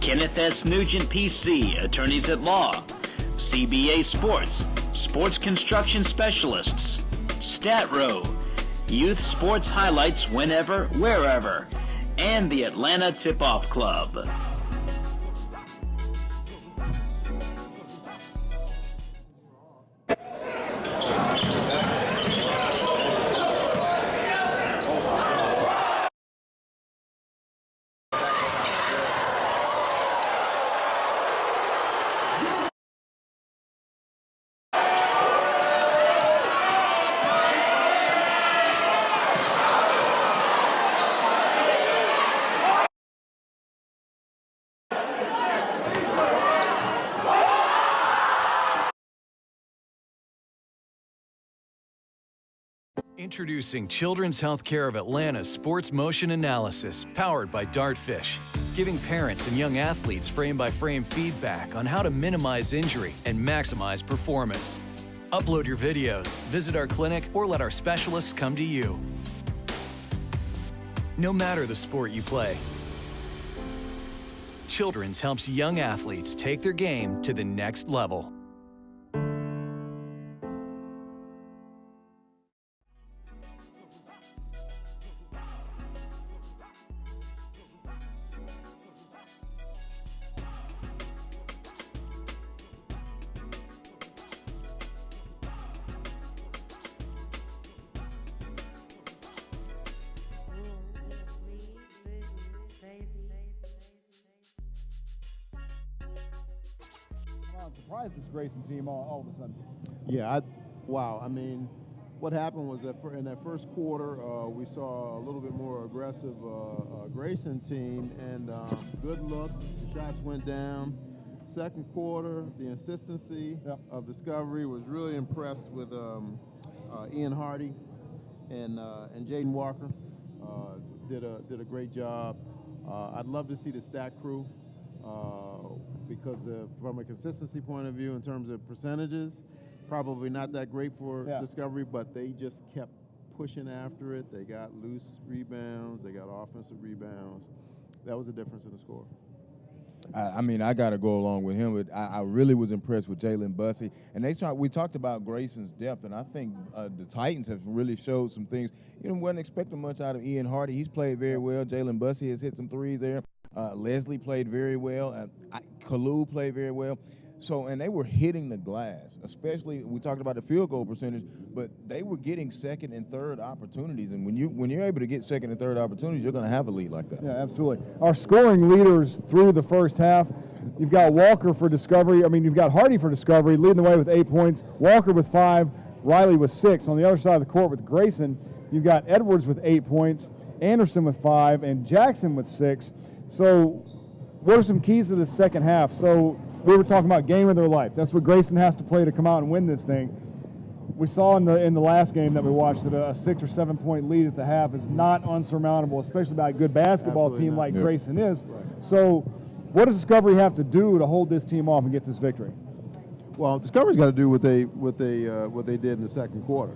Kenneth S. Nugent, PC, attorneys at law, CBA Sports, Sports Construction Specialists, StatRow, Youth Sports Highlights whenever, wherever, and the Atlanta Tip-Off Club. Introducing Children's Healthcare of Atlanta Sports Motion Analysis, powered by Dartfish, giving parents and young athletes frame-by-frame feedback on how to minimize injury and maximize performance. Upload your videos, visit our clinic, or let our specialists come to you. No matter the sport you play, Children's helps young athletes take their game to the next level. Surprised this Grayson team all of a sudden. Yeah, wow. I mean, what happened was that in that first quarter, we saw a little bit more aggressive Grayson team, and good looks, shots went down. Second quarter, the insistency of Discovery was really impressed with Ian Hardy and Jaden Walker. Did a great job. I'd love to see the stat crew. Because from a consistency point of view in terms of percentages, probably not that great for Discovery, but they just kept pushing after it. They got loose rebounds. They got offensive rebounds. That was the difference in the score. I mean, I got to go along with him. But I really was impressed with Jalen Bussey. And we talked about Grayson's depth, and I think the Titans have really showed some things. You know, wasn't expecting much out of Ian Hardy. He's played very well. Jalen Bussey has hit some threes there. Leslie played very well. Kalu played very well. So, and they were hitting the glass, especially, we talked about the field goal percentage, but they were getting second and third opportunities. And when you're able to get second and third opportunities, you're going to have a lead like that. Yeah, absolutely. Our scoring leaders through the first half, you've got Walker for Discovery. I mean, you've got Hardy for Discovery leading the way with 8 points, Walker with 5, Riley with 6. On the other side of the court with Grayson, you've got Edwards with 8 points, Anderson with 5, and Jackson with 6. So what are some keys to the second half? So we were talking about game of their life. That's what Grayson has to play to come out and win this thing. We saw in the last game that we watched that a 6 or 7 point lead at the half is not unsurmountable, especially by a good basketball team like Grayson is. Right. So what does Discovery have to do to hold this team off and get this victory? Well, Discovery's got to do what they did in the second quarter.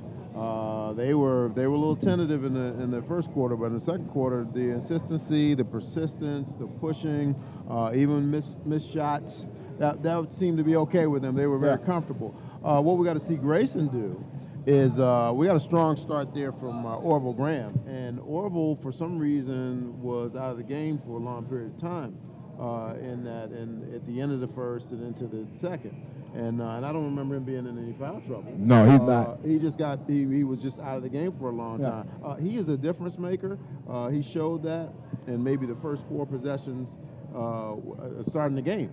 They were a little tentative in the first quarter, but in the second quarter, the consistency, the persistence, the pushing, even missed shots, that seemed to be okay with them. They were very comfortable. What we got to see Grayson do is we got a strong start there from Orville Graham, and Orville for some reason was out of the game for a long period of time at the end of the first and into the second. And I don't remember him being in any foul trouble. No, he's not. He was just out of the game for a long time. He is a difference maker. He showed that, and maybe the first 4 possessions starting the game.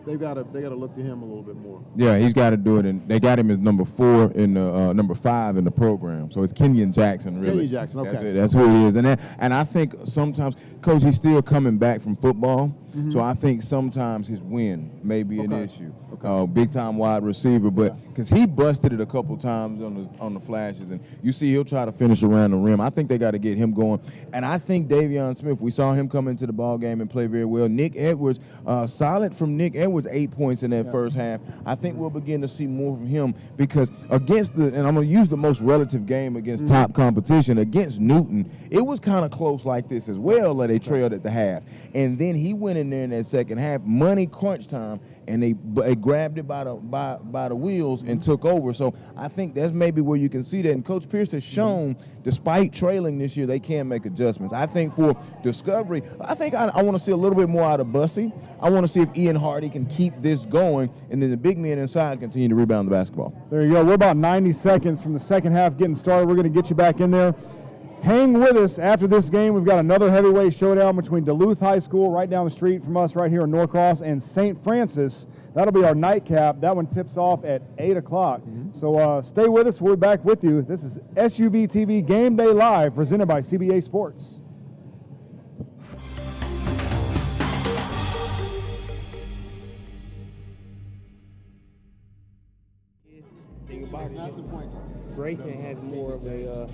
They got to look to him a little bit more. Yeah, he's got to do it, and they got him as number 4 in the number 5 in the program. So it's Kenyon Jackson, really. Kenyon Jackson, okay. That's who he is, and I think sometimes, Coach, he's still coming back from football. Mm-hmm. So I think sometimes his win may be an issue. Okay. Big time wide receiver, but because he busted it a couple times on the flashes, and you see he'll try to finish around the rim. I think they got to get him going, and I think Davion Smith. We saw him come into the ball game and play very well. Nick Edwards, solid from Nick Edwards, 8 points in that first half. I think we'll begin to see more from him because against and I'm going to use the most relative game against top competition, against Newton, it was kind of close like this as well, that they trailed at the half. And then he went in there in that second half, money crunch time, and they grabbed it by the wheels and took over. So I think that's maybe where you can see that. And Coach Pierce has shown, despite trailing this year, they can make adjustments. I think for Discovery, I think I want to see a little bit more out of Bussey. I want to see if Ian Hardy can keep this going, and then the big men inside continue to rebound the basketball. There you go. We're about 90 seconds from the second half getting started. We're going to get you back in there. Hang with us after this game. We've got another heavyweight showdown between Duluth High School right down the street from us right here in Norcross and St. Francis. That'll be our nightcap. That one tips off at 8 o'clock. So stay with us. We'll be back with you. This is SUV TV Game Day Live presented by CBA Sports. Grayson has more of a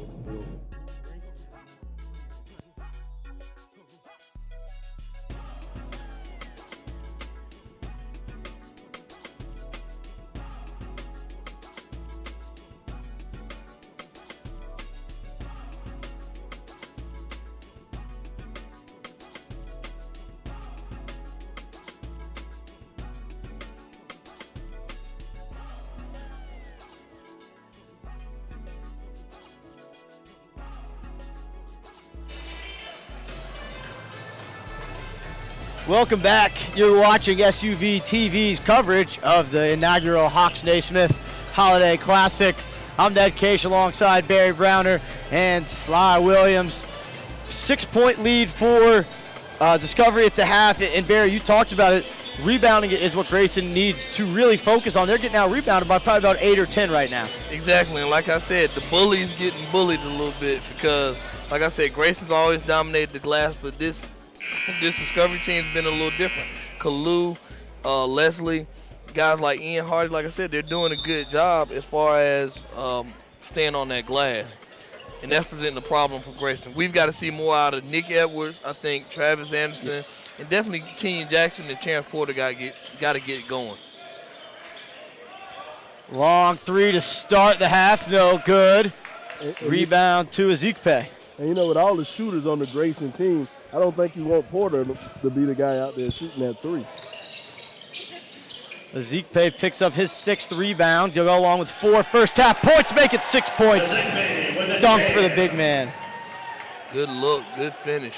Welcome back. You're watching SUV TV's coverage of the inaugural Hawks-Naismith Holiday Classic. I'm Ned Case alongside Barry Browner and Sly Williams. 6-point lead for Discovery at the half. And Barry, you talked about it. Rebounding is what Grayson needs to really focus on. They're getting out rebounded by probably about 8 or 10 right now. Exactly, and like I said, the bully's getting bullied a little bit because, like I said, Grayson's always dominated the glass, but this Discovery team's been a little different. Kalu, Leslie, guys like Ian Hardy, like I said, they're doing a good job as far as staying on that glass. And that's presenting a problem for Grayson. We've got to see more out of Nick Edwards, I think Travis Anderson, and definitely Kenyon Jackson and Terrence Porter got to get going. Long three to start the half, no good. Rebound to Ezekpe. And, you know, with all the shooters on the Grayson team, I don't think you want Porter to be the guy out there shooting that three. Ezekpe picks up his 6th rebound. He'll go along with 4 first half points, make it 6 points. Dunk for the big man. Good look, good finish.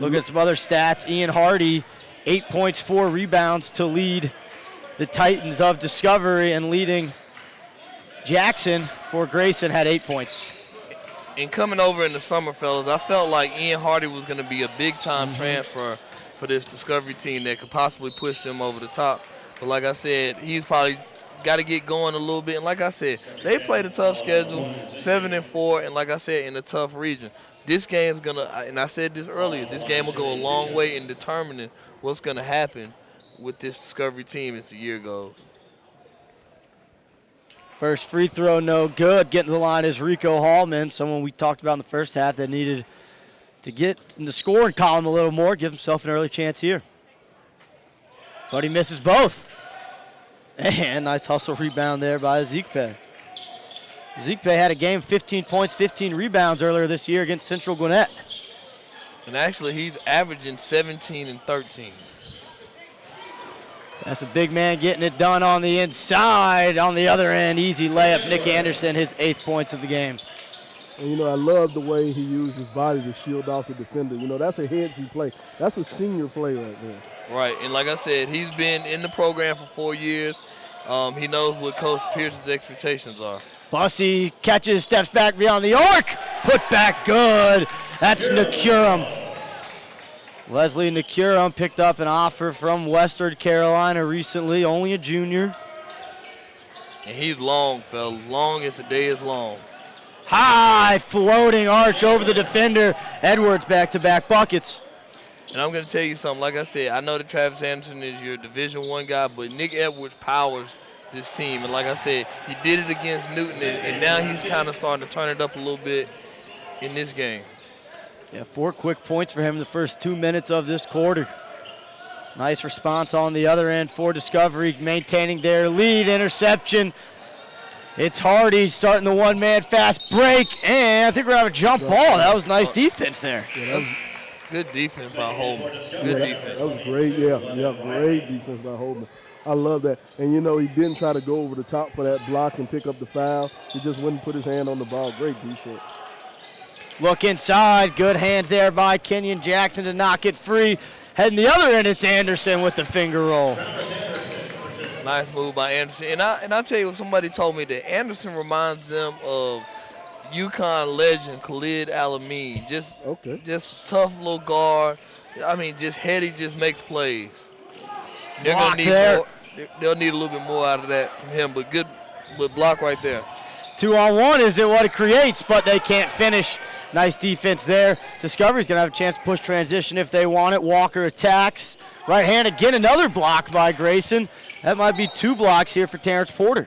Look at some other stats. Ian Hardy, 8 points, 4 rebounds to lead the Titans of Discovery, and leading Jackson for Grayson had 8 points. And coming over in the summer, fellas, I felt like Ian Hardy was going to be a big-time transfer for this Discovery team that could possibly push them over the top. But like I said, he's probably got to get going a little bit. And like I said, they played a tough schedule, 7-4, and like I said, in a tough region. This game's going to, and I said this earlier, this game will go a long way in determining what's going to happen with this Discovery team as the year goes. First free throw, no good. Getting to the line is Rico Hallman, someone we talked about in the first half that needed to get in the scoring column a little more, give himself an early chance here. But he misses both. And nice hustle rebound there by Ezekpe. Ezekpe had a game, 15 points, 15 rebounds earlier this year against Central Gwinnett. And actually, he's averaging 17 and 13. That's a big man getting it done on the inside. On the other end, easy layup. Nick Anderson, his 8th points of the game. And, you know, I love the way he used his body to shield off the defender. You know, that's a headsy play. That's a senior play right there. Right, and like I said, he's been in the program for 4 years. He knows what Coach Pierce's expectations are. Bussy catches, steps back beyond the arc. Put back good. That's Nakurum. Leslie Nakurum picked up an offer from Western Carolina recently, only a junior. And he's long, fellas. Long as the day is long. High floating arch over the defender. Edwards back-to-back buckets. And I'm going to tell you something. Like I said, I know that Travis Anderson is your Division I guy, but Nick Edwards powers this team. And like I said, he did it against Newton, and now he's kind of starting to turn it up a little bit in this game. Yeah, 4 quick points for him in the first 2 minutes of this quarter. Nice response on the other end for Discovery, maintaining their lead. Interception. It's Hardy starting the one-man fast break, and I think we're having a jump ball. That was nice defense there. Yeah, good defense by Holman. Good defense. That was great, great defense by Holman. I love that. And, you know, he didn't try to go over the top for that block and pick up the foul. He just wouldn't put his hand on the ball. Great defense. Look inside. Good hands there by Kenyon Jackson to knock it free. Heading the other end, it's Anderson with the finger roll. Nice move by Anderson. And I tell you, somebody told me that Anderson reminds them of UConn legend Khalid Alameen. Just tough little guard. I mean, just heady, just makes plays. They're gonna need more. They'll need a little bit more out of that from him, but good block right there. 2-on-1 is what it creates, but they can't finish. Nice defense there. Discovery's going to have a chance to push transition if they want it. Walker attacks. Right hand again, another block by Grayson. That might be 2 blocks here for Terrence Porter.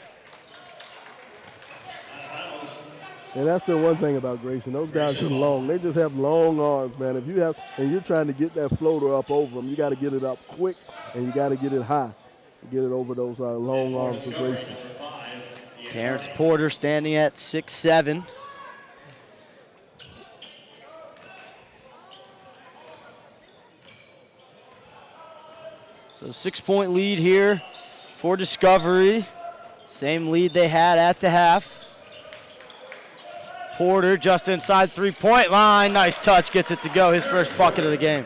And that's the one thing about Grayson. Those guys are long. They just have long arms, man. If you have, and you're trying to get that floater up over them, you got to get it up quick and you got to get it high. Get it over those long arms of Grayson. Terrence Porter standing at 6'7". So 6-point lead here for Discovery. Same lead they had at the half. Porter just inside 3-point line. Nice touch, gets it to go. His first bucket of the game.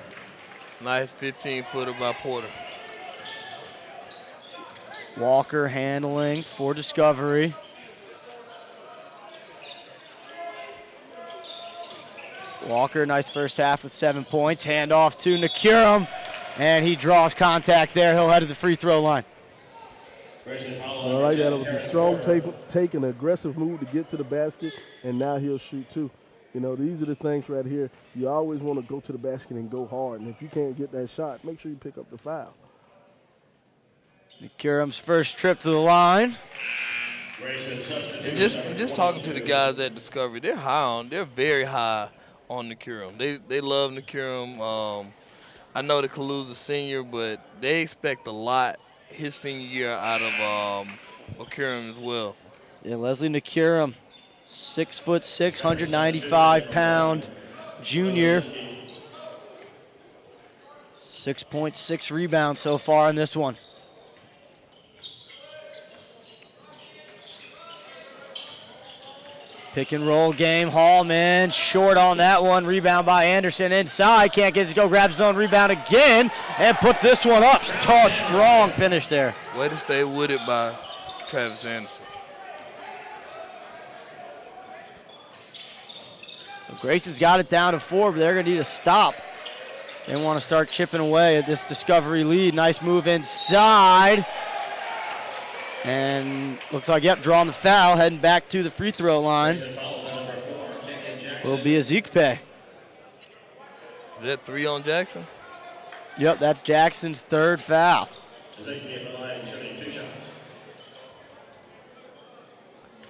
Nice 15-footer by Porter. Walker handling for Discovery. Walker, nice first half with 7 points. Hand off to Nakurum, and he draws contact there. He'll head to the free throw line. I like that. It was a strong take, an aggressive move to get to the basket, and now he'll shoot too. You know, these are the things right here. You always want to go to the basket and go hard, and if you can't get that shot, make sure you pick up the foul. Nakurum's first trip to the line. And just talking to the guys at Discovery, they're very high on Nakurum. They love Nakurum. I know that Kalu's a senior, but they expect a lot his senior year out of McCurran as well. Yeah, Leslie McCurran, 6'6", 195-pound junior. 6.6 rebounds so far in this one. Pick and roll game. Hallman short on that one. Rebound by Anderson inside. Can't get it to go. Grabs his own rebound again and puts this one up. Tall, strong finish there. Way to stay with it by Travis Anderson. So Grayson's got it down to 4, but they're going to need a stop. They want to start chipping away at this Discovery lead. Nice move inside. And looks like, yep, drawing the foul, heading back to the free throw line. Will be Ezekpe. Is that 3 on Jackson? Yep, that's Jackson's 3rd foul.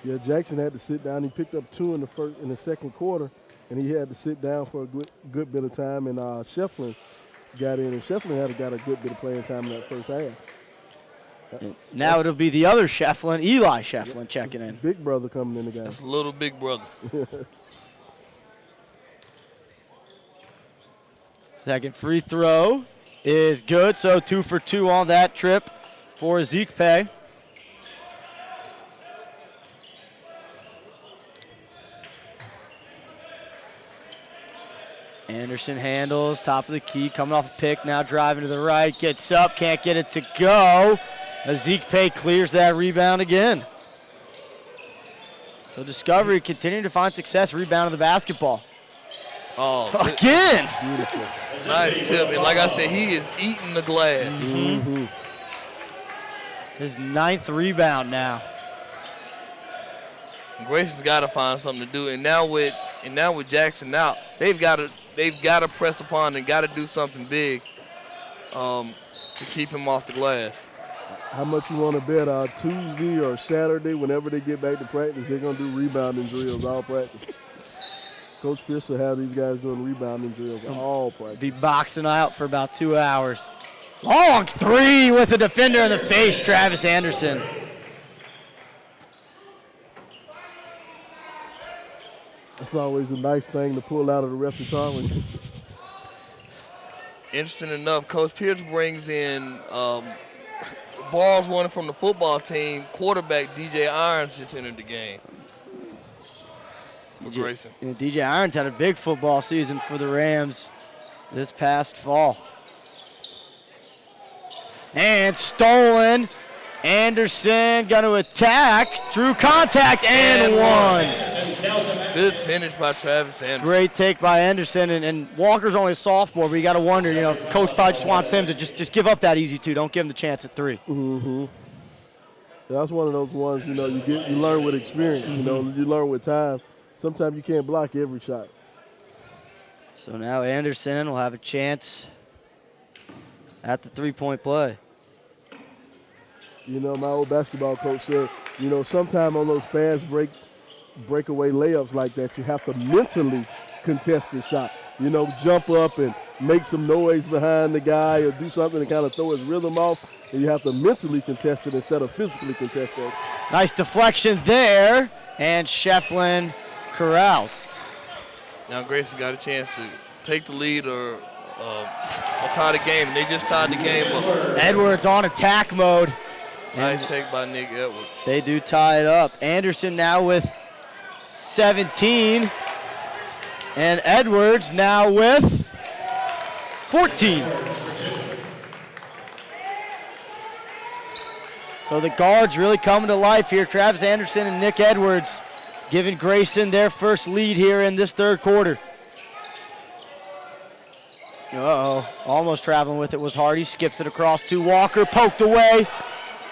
Yeah, Jackson had to sit down. He picked up 2 in the second quarter, and he had to sit down for a good bit of time. And Shefflin got in, and Shefflin got a good bit of playing time in that first half. Now it'll be the other Shefflin, Eli Shefflin, checking in. Big brother coming in the game. That's a little big brother. Second free throw is good, so 2 for 2 on that trip for Ezekpe. Anderson handles, top of the key, coming off a pick, now driving to the right, gets up, can't get it to go. Ezekpe clears that rebound again. So Discovery continuing to find success rebounding the basketball. Oh, again! Beautiful. Nice tip. And like I said, he is eating the glass. Mm-hmm. His 9th rebound now. Grayson's got to find something to do. And now with Jackson out, they've got to press upon and got to do something big to keep him off the glass. How much you want to bet Tuesday or Saturday, whenever they get back to practice, they're going to do rebounding drills all practice. Coach Pierce will have these guys doing rebounding drills all practice. Be boxing out for about 2 hours. Long 3 with a defender in the face, Travis Anderson. That's always a nice thing to pull out of the repertoire. Interesting enough, Coach Pierce brings in balls wanted from the football team. Quarterback DJ Irons just entered the game for Grayson. Yeah, DJ Irons had a big football season for the Rams this past fall. And stolen. Anderson going to attack. Drew contact and one. Good finish by Travis Anderson. Great take by Anderson. And Walker's only a sophomore, but you got to wonder, Coach probably just wants him to just give up that easy 2. Don't give him the chance at 3. Mm-hmm. That's one of those ones, you learn with experience. You learn with time. Sometimes you can't block every shot. So now Anderson will have a chance at the 3-point play. My old basketball coach said, sometime on those fast breakaway layups like that, you have to mentally contest the shot. Jump up and make some noise behind the guy or do something to kind of throw his rhythm off, and you have to mentally contest it instead of physically contest it. Nice deflection there, and Shefflin corrals. Now Grayson got a chance to take the lead or tie the game. They just tied the game up. Edwards on attack mode. Nice take by Nick Edwards. They do tie it up. Anderson now with 17. And Edwards now with 14. So the guards really coming to life here. Travis Anderson and Nick Edwards giving Grayson their first lead here in this 3rd quarter. Uh-oh, almost traveling with it was Hardy. Skips it across to Walker, poked away.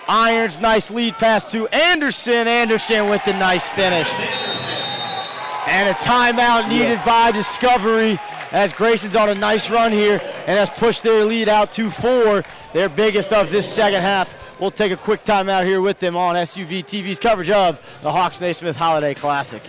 Irons, nice lead pass to Anderson. Anderson with the nice finish. And a timeout needed by Discovery as Grayson's on a nice run here and has pushed their lead out to 4, their biggest of this second half. We'll take a quick timeout here with them on SUV TV's coverage of the Hawks-Naismith Holiday Classic.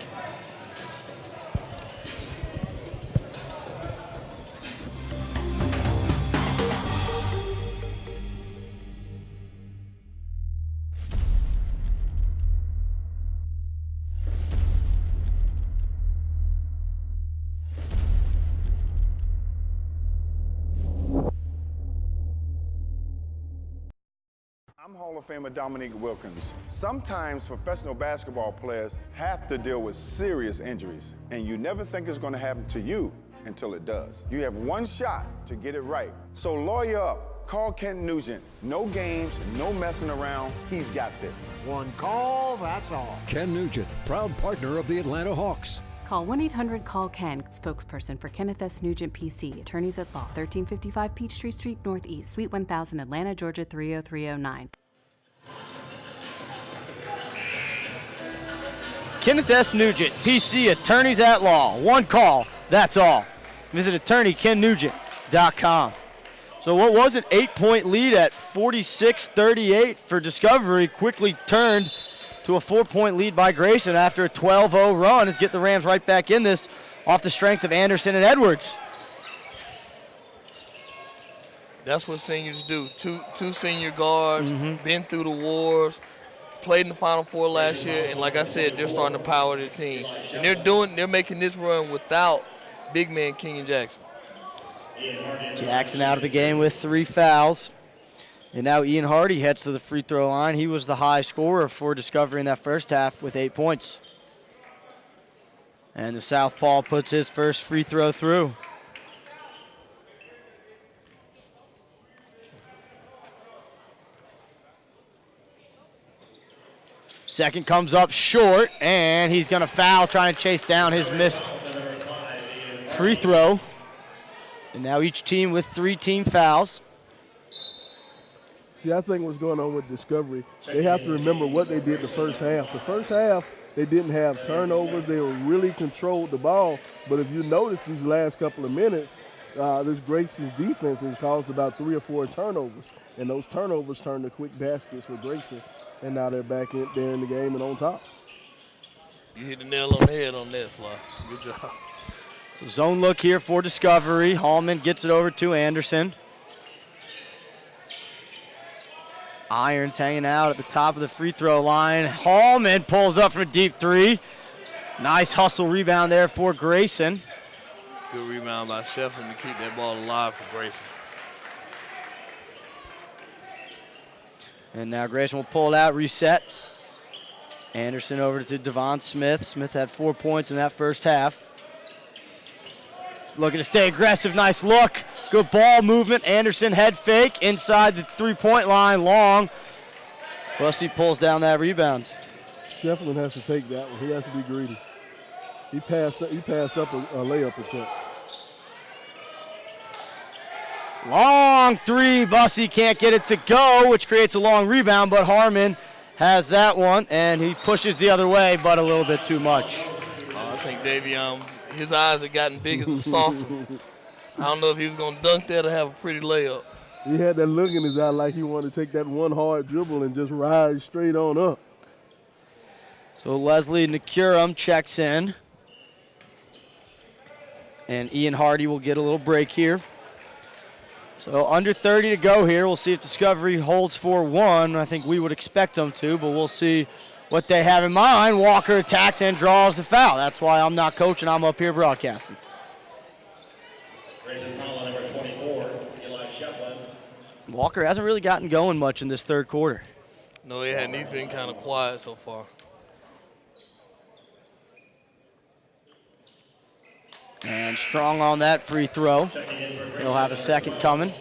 Hall of Famer Dominique Wilkins. Sometimes professional basketball players have to deal with serious injuries, and you never think it's going to happen to you until it does. You have one shot to get it right. So lawyer up. Call Kent Nugent. No games, no messing around. He's got this. One call, that's all. Ken Nugent, proud partner of the Atlanta Hawks. Call 1-800-CALL-KEN, spokesperson for Kenneth S. Nugent, PC, attorneys at law, 1355 Peachtree Street Northeast, Suite 1000, Atlanta, Georgia 30309. Kenneth S. Nugent, PC, attorneys at law. One call, that's all. Visit attorneykennugent.com. So what was an 8-point lead at 46-38 for Discovery quickly turned to a 4-point lead by Grayson after a 12-0 run. Is get the Rams right back in this off the strength of Anderson and Edwards. That's what seniors do. Two senior guards, been through the wars, played in the Final Four last year, and like I said, they're starting to power the team. And they're making this run without big man Kenyon Jackson. Jackson out of the game with 3 fouls. And now Ian Hardy heads to the free throw line. He was the high scorer for Discovery in that first half with 8 points. And the southpaw puts his first free throw through. Second comes up short, and he's going to foul, trying to chase down his missed free throw. And now each team with 3 team fouls. See, I think what's going on with Discovery, they have to remember what they did the first half. The first half, they didn't have turnovers. They were really controlled the ball. But if you notice these last couple of minutes, this Grayson's defense has caused about 3 or 4 turnovers. And those turnovers turned to quick baskets for Grayson. And now they're back in there in the game and on top. You hit the nail on the head on this, Sly. Good job. So zone look here for Discovery. Hallman gets it over to Anderson. Irons hanging out at the top of the free throw line. Hallman pulls up from a deep 3. Nice hustle rebound there for Grayson. Good rebound by Shefflin to keep that ball alive for Grayson. And now Grayson will pull it out, reset. Anderson over to Devon Smith. Smith had 4 points in that first half. Looking to stay aggressive, nice look. Good ball movement. Anderson head fake inside the 3-point line, long. Bussey pulls down that rebound. Shefflin has to take that one. He has to be greedy. He passed up a layup attempt. Long 3, Bussey can't get it to go, which creates a long rebound, but Harmon has that one, and he pushes the other way, but a little bit too much. I think Davion, his eyes have gotten big as a saucer. I don't know if he was going to dunk that or have a pretty layup. He had that look in his eye like he wanted to take that one hard dribble and just ride straight on up. So Leslie Nakurum checks in. And Ian Hardy will get a little break here. So under 30 to go here. We'll see if Discovery holds for 1. I think we would expect them to, but we'll see what they have in mind. Walker attacks and draws the foul. That's why I'm not coaching. I'm up here broadcasting. Number 24, Eli Shefflin. Walker hasn't really gotten going much in this third quarter. No, he hadn't. He's been kind of quiet so far. And Strong on that free throw. He'll have a second coming.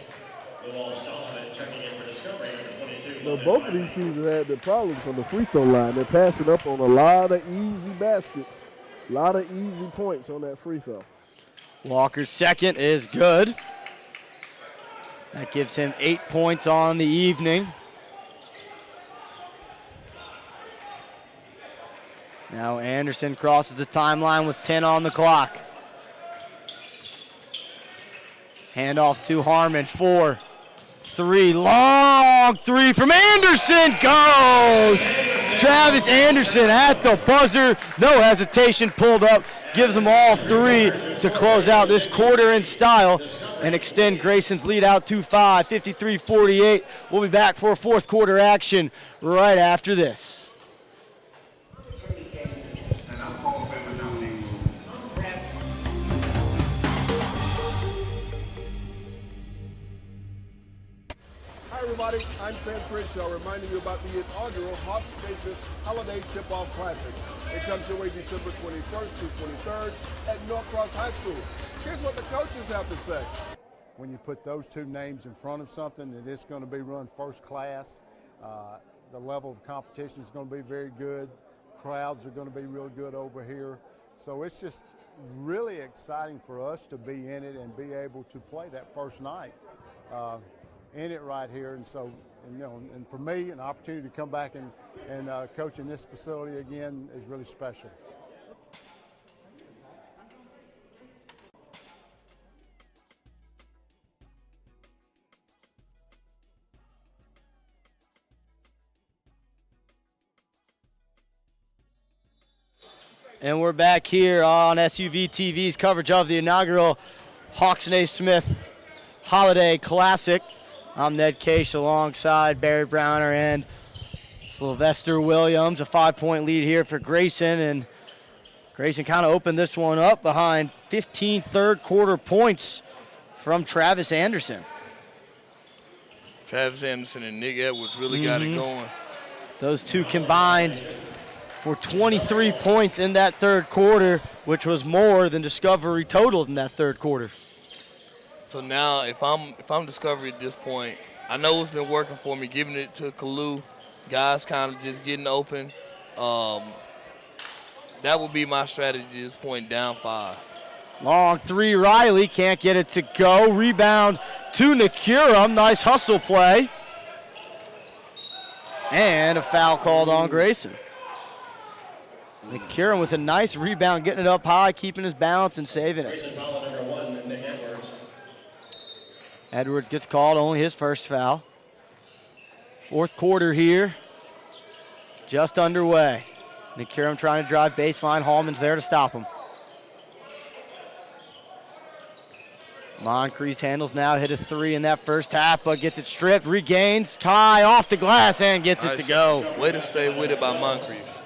Well, both of these teams have had the problems from the free throw line. They're passing up on a lot of easy baskets, a lot of easy points on that free throw. Walker's second is good. That gives him 8 points on the evening. Now Anderson crosses the timeline with 10 on the clock. Handoff to Harmon, 4, 3, long 3 from Anderson, goes! Travis Anderson at the buzzer, no hesitation, pulled up, gives them all 3 to close out this quarter in style and extend Grayson's lead out to 5, 53-48. We'll be back for fourth quarter action right after this. everybody, I'm Sam Crenshaw reminding you about the inaugural Hawks-Naismith Holiday Tip-Off Classic. It comes your way December 21st through 23rd at Norcross High School. Here's what the coaches have to say. When you put those two names in front of something, it is going to be run first class. The level of competition is going to be very good. Crowds are going to be real good over here. So it's just really exciting for us to be in it and be able to play that first night in it right here. And so, and for me, an opportunity to come back and coach in this facility again is really special. And we're back here on SUV TV's coverage of the inaugural Hawks-Naismith Holiday Classic. I'm Ned Case alongside Barry Browner and Sylvester Williams. A 5-point lead here for Grayson, and Grayson kind of opened this one up behind 15 third quarter points from Travis Anderson. Travis Anderson and Nick Edwards really got it going. Those two combined for 23 points in that third quarter, which was more than Discovery totaled in that third quarter. So now, if I'm Discovery at this point, I know it's been working for me, giving it to Kalu, guys kind of just getting open. That would be my strategy at this point, down 5. Long three, Riley can't get it to go. Rebound to Nakurum, nice hustle play. And a foul called on Grayson. Nakurum with a nice rebound, getting it up high, keeping his balance and saving it. Grayson foul number 1, Nick Edwards. Edwards gets called, only his first foul. Fourth quarter here, just underway. Nakurum trying to drive baseline. Hallman's there to stop him. Moncrief handles now, hit a 3 in that first half, but gets it stripped, regains. Kai off the glass and gets it to go. Way to stay with it by Moncrief.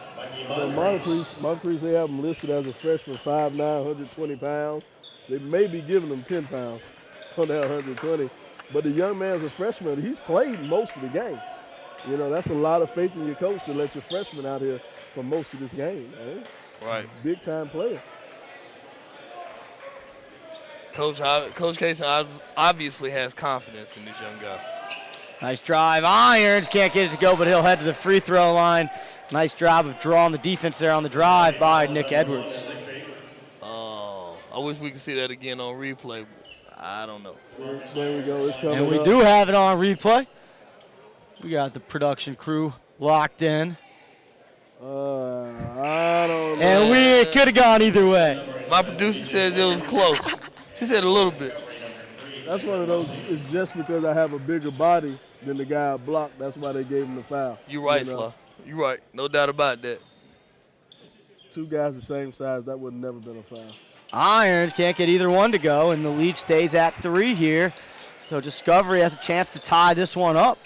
Moncrief, they have him listed as a freshman, 5'9", 120 pounds. They may be giving him 10 pounds on that 120. But the young man's a freshman. He's played most of the game. You know, that's a lot of faith in your coach to let your freshman out here for most of this game, man. Right. Big-time player. Coach Casey obviously has confidence in this young guy. Nice drive. Irons can't get it to go, but he'll head to the free throw line. Nice job of drawing the defense there on the drive by Nick Edwards. Oh, I wish we could see that again on replay. I don't know. There we go. It's coming And we up. do have it on replay. We got the production crew locked in. I don't know. And we could have gone either way. My producer says it was close. She said a little bit. That's one of those, it's just because I have a bigger body than the guy I blocked. That's why they gave him the foul. You're right, You know? Flo. You're right. No doubt about that. Two guys the same size, that would have never been a foul. Irons can't get either one to go, and the lead stays at 3 here. So Discovery has a chance to tie this one up.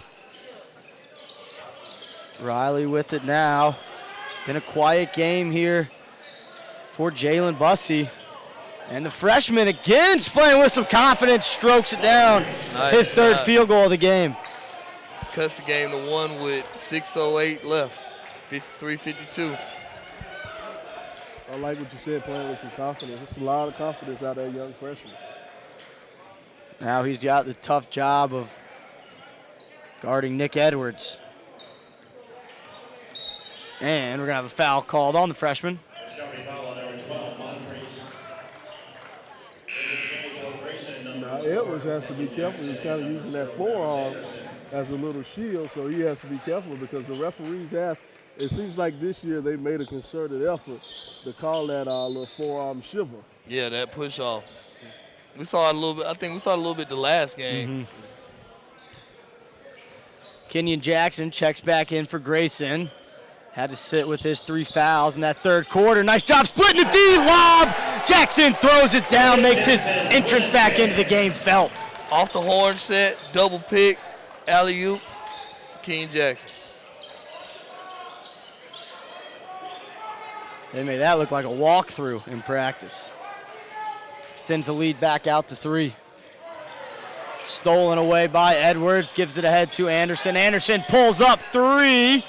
Riley with it now. Been a quiet game here for Jalen Bussey. And the freshman again is playing with some confidence, strokes it down. Nice His third shot. field goal of the game. Cuts the game to 1 with 6:08 left. 53-52. I like what you said, playing with some confidence. It's a lot of confidence out of that young freshman. Now he's got the tough job of guarding Nick Edwards. And we're going to have a foul called on the freshman. Discovery foul on number 12, Moncrief. Now Edwards has to be careful. He's kind of using that forearm as a little shield, so he has to be careful because the referees have, it seems like this year they made a concerted effort to call that little forearm shiver. Yeah, that push off. We saw it a little bit. I think we saw it a little bit the last game. Kenyon Jackson checks back in for Grayson. Had to sit with his 3 fouls in that third quarter. Nice job splitting the D, lob. Jackson throws it down, makes his entrance back into the game felt. Off the horn set, double pick, alley-oop, Kenyon Jackson. They made that look like a walkthrough in practice. Extends the lead back out to 3. Stolen away by Edwards, gives it ahead to Anderson. Anderson pulls up 3.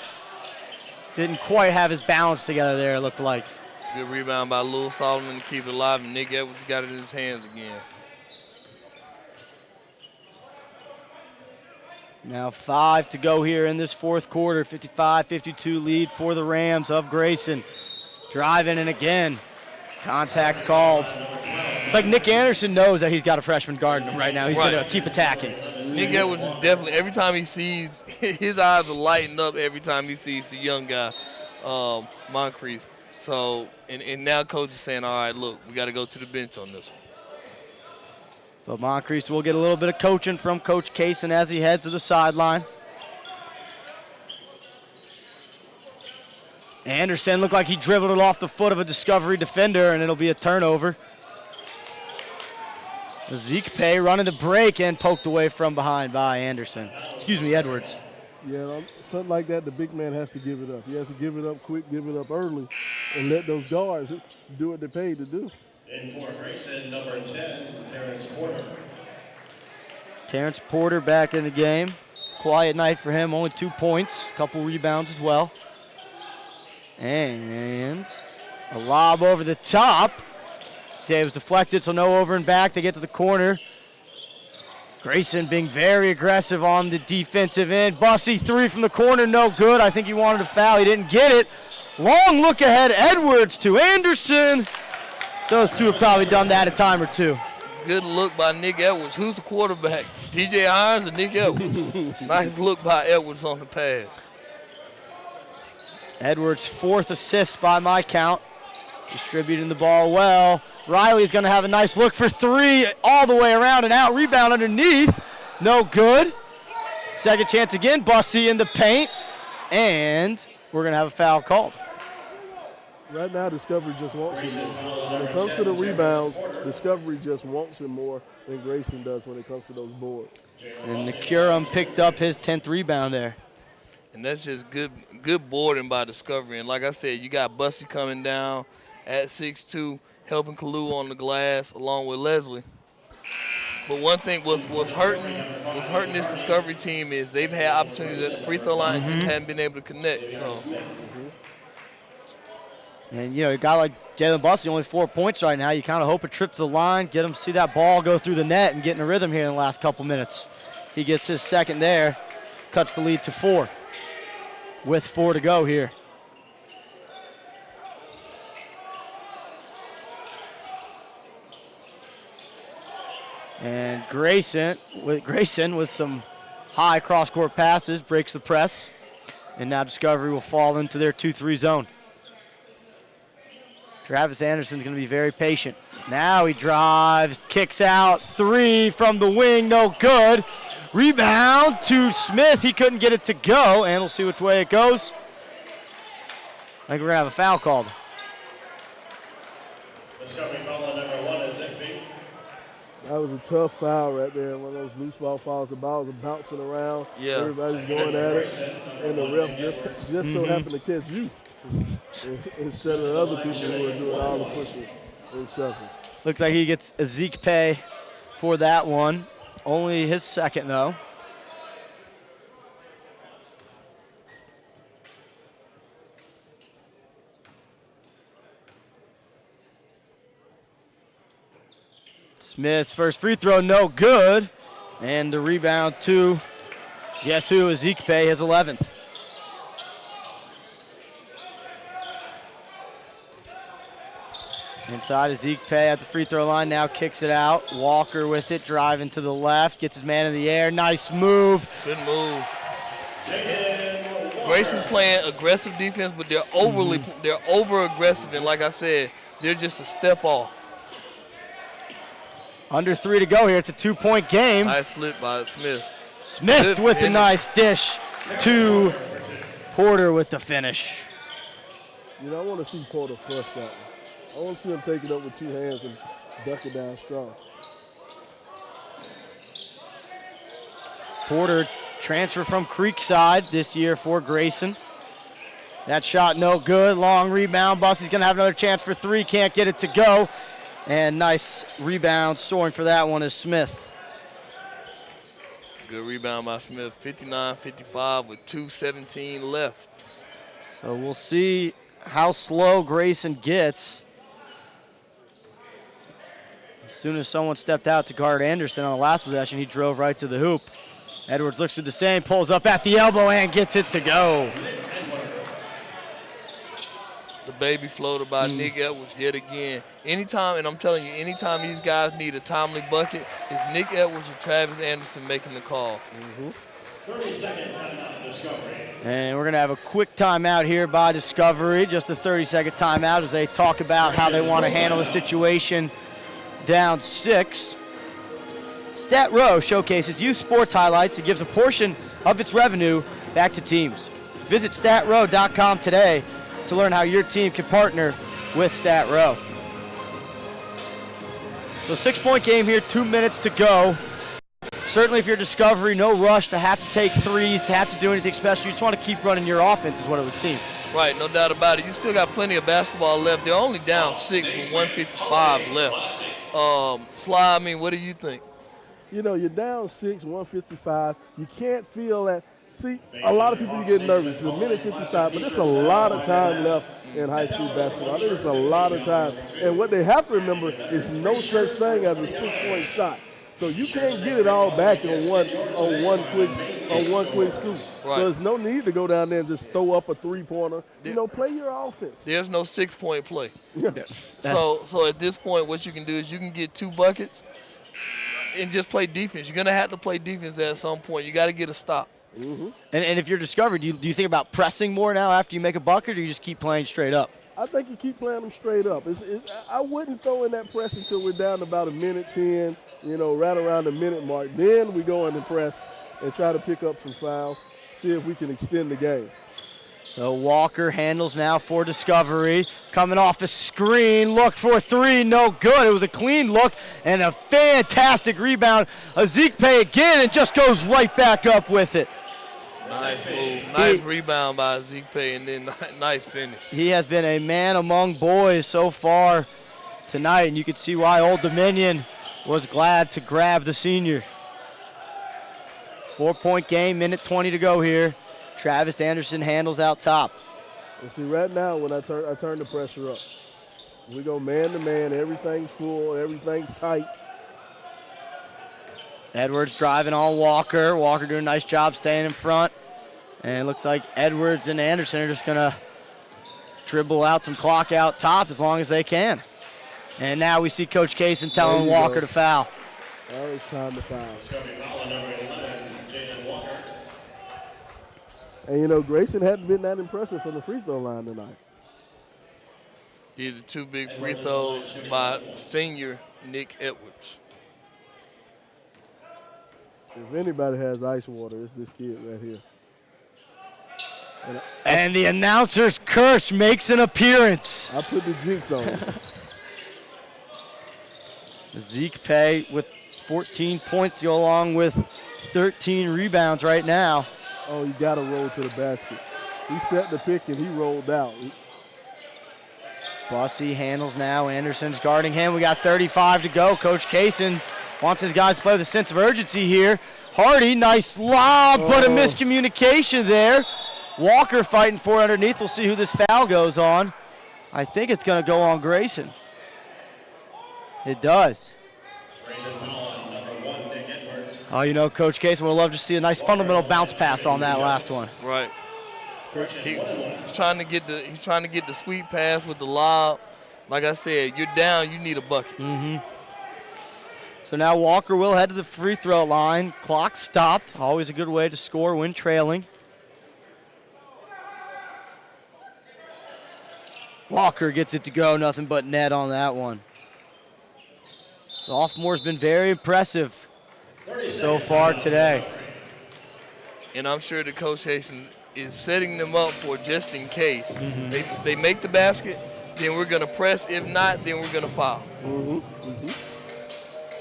Didn't quite have his balance together there, it looked like. Good rebound by Lil Solomon to keep it alive, and Nick Edwards got it in his hands again. Now 5 to go here in this fourth quarter. 55-52 lead for the Rams of Grayson. Driving, and again, contact called. It's like Nick Anderson knows that he's got a freshman guarding him right now. He's going to keep attacking. Nick Edwards is definitely, every time he sees, his eyes are lighting up every time he sees the young guy, Moncrief. So, and now coach is saying, all right, look, we got to go to the bench on this one. But Moncrief will get a little bit of coaching from Coach Kaysen as he heads to the sideline. Anderson looked like he dribbled it off the foot of a Discovery defender, and it'll be a turnover. Ezekpe running the break and poked away from behind by Anderson. Excuse me, Edwards. Yeah, something like that, the big man has to give it up. He has to give it up quick, give it up early, and let those guards do what they're paid to do. In for Grayson, number 10, Terrence Porter. Terrence Porter back in the game. Quiet night for him, only 2 points, a couple rebounds as well. And a lob over the top. It was deflected, so no over and back. They get to the corner. Grayson being very aggressive on the defensive end. Bussy 3 from the corner, no good. I think he wanted a foul. He didn't get it. Long look ahead, Edwards to Anderson. Those two have probably done that a time or two. Good look by Nick Edwards. Who's the quarterback? DJ Irons or Nick Edwards? Nice look by Edwards on the pass. Edwards' 4th assist by my count. Distributing the ball well. Riley's going to have a nice look for 3 all the way around and out. Rebound underneath. No good. Second chance again. Bussy in the paint. And we're going to have a foul called. Right now, Discovery just wants him more. When it comes to the rebounds, Discovery just wants him more than Grayson does when it comes to those boards. And Nicurum picked up his 10th rebound there. And that's just good boarding by Discovery. And like I said, you got Bussy coming down at 6'2", helping Kalu on the glass along with Leslie. But one thing was hurting this Discovery team is they've had opportunities at the free throw line and just hadn't been able to connect. So. And, you know, a guy like Jalen Bussy, only 4 points right now. You kind of hope a trip to the line, get him to see that ball go through the net and get in a rhythm here in the last couple minutes. He gets his second there, cuts the lead to 4 with 4 to go here. And Grayson with some high cross-court passes breaks the press. And now Discovery will fall into their 2-3 zone. Travis Anderson's going to be very patient. Now he drives, kicks out, 3 from the wing, no good. Rebound to Smith. He couldn't get it to go, and we'll see which way it goes. I think we're going to have a foul called. Discovery foul on number 1 is Ezekpe. That was a tough foul right there. One of those loose ball fouls. The balls are bouncing around. Yeah. Everybody's going at it, and the ref just so happened to catch you instead of other people who are doing all the pushing and shoving. Looks like he gets a Zeke pay for that one. Only his second, though. Smith's first free throw, no good. And the rebound to, guess who, Ezekpe, his 11th. Inside Ezekpe at the free throw line, now kicks it out. Walker with it, driving to the left, gets his man in the air. Nice move. Good move. Grayson's playing aggressive defense, but they're over aggressive, and like I said, they're just a step off. Under 3 to go here. It's a 2-point game. Nice split by Smith. Smith with the nice dish to Porter with the finish. You know, I want to see Porter flush that one. I want to see him take it up with 2 hands and duck it down strong. Porter transfer from Creekside this year for Grayson. That shot no good. Long rebound. Bussy's going to have another chance for 3. Can't get it to go. And nice rebound. Soaring for that one is Smith. Good rebound by Smith, 59-55 with 2:17 left. So we'll see how slow Grayson gets. As soon as someone stepped out to guard Anderson on the last possession, he drove right to the hoop. Edwards looks to the same, pulls up at the elbow and gets it to go. The baby floater by Nick Edwards yet again. Anytime, and I'm telling you, anytime these guys need a timely bucket, it's Nick Edwards or Travis Anderson making the call. 30-second timeout, Discovery. And we're going to have a quick timeout here by Discovery, just a 30-second timeout as they talk about how they want to handle the situation down 6. Stat Row showcases youth sports highlights and gives a portion of its revenue back to teams. Visit statrow.com today to learn how your team can partner with Stat Row. So 6-point game here, 2 minutes to go. Certainly if you're Discovery, no rush to have to take threes, to have to do anything special. You just want to keep running your offense is what it would seem. Right, no doubt about it. You still got plenty of basketball left. They're only down 6 with 1:55 left. Sly, I mean, what do you think? You know, you're down 6, 1:55. You can't feel that. See, a lot of people get nervous. It's a minute 55, but there's a lot of time left in high school basketball. There's a lot of time. And what they have to remember is no such thing as a 6-point shot. So you can't get it all back on one quick scoop. Right. So there's no need to go down there and just throw up a three-pointer. You know, play your offense. There's no 6-point play. Yeah. So at this point, what you can do is you can get 2 buckets and just play defense. You're going to have to play defense at some point. You got to get a stop. Mm-hmm. And if you're Discovery, do you think about pressing more now after you make a bucket, or do you just keep playing straight up? I think you keep playing them straight up. I wouldn't throw in that press until we're down to about a minute 10, you know, right around the minute mark. Then we go in and press and try to pick up some fouls, see if we can extend the game. So Walker handles now for Discovery. Coming off a screen, look for 3, no good. It was a clean look and a fantastic rebound. Ezekpe again and just goes right back up with it. Nice move. Nice rebound by Ezekpe and then nice finish. He has been a man among boys so far tonight, and you can see why Old Dominion was glad to grab the senior. 4-point game, minute 20 to go here. Travis Anderson handles out top. And see, right now when I turn the pressure up, we go man-to-man. Everything's full. Everything's tight. Edwards driving on Walker. Walker doing a nice job staying in front. And it looks like Edwards and Anderson are just going to dribble out some clock out top as long as they can. And now we see Coach Kaysen telling Walker to foul. Now it's time to foul. And, you know, Grayson hadn't been that impressive from the free throw line tonight. These are 2 big free throws by senior Nick Edwards. If anybody has ice water, it's this kid right here. And the announcer's curse makes an appearance. I put the jinx on him. Ezekpe with 14 points to go along with 13 rebounds right now. Oh, you got to roll to the basket. He set the pick and he rolled out. Bussey handles now. Anderson's guarding him. We got 35 to go. Coach Kaysen wants his guys to play with a sense of urgency here. Hardy, nice lob, but a miscommunication there. Walker fighting for it underneath. We'll see who this foul goes on. I think it's going to go on Grayson. It does. Oh, you know, Coach Kaysen would love to see a nice fundamental bounce pass on that last one. Right. He's trying to get the sweet pass with the lob. Like I said, you're down, you need a bucket. Mm-hmm. So now Walker will head to the free throw line. Clock stopped. Always a good way to score when trailing. Walker gets it to go. Nothing but net on that one. Sophomore's been very impressive so far today. And I'm sure the Coach Hasten is setting them up for just in case. Mm-hmm. They make the basket, then we're going to press. If not, then we're going to foul.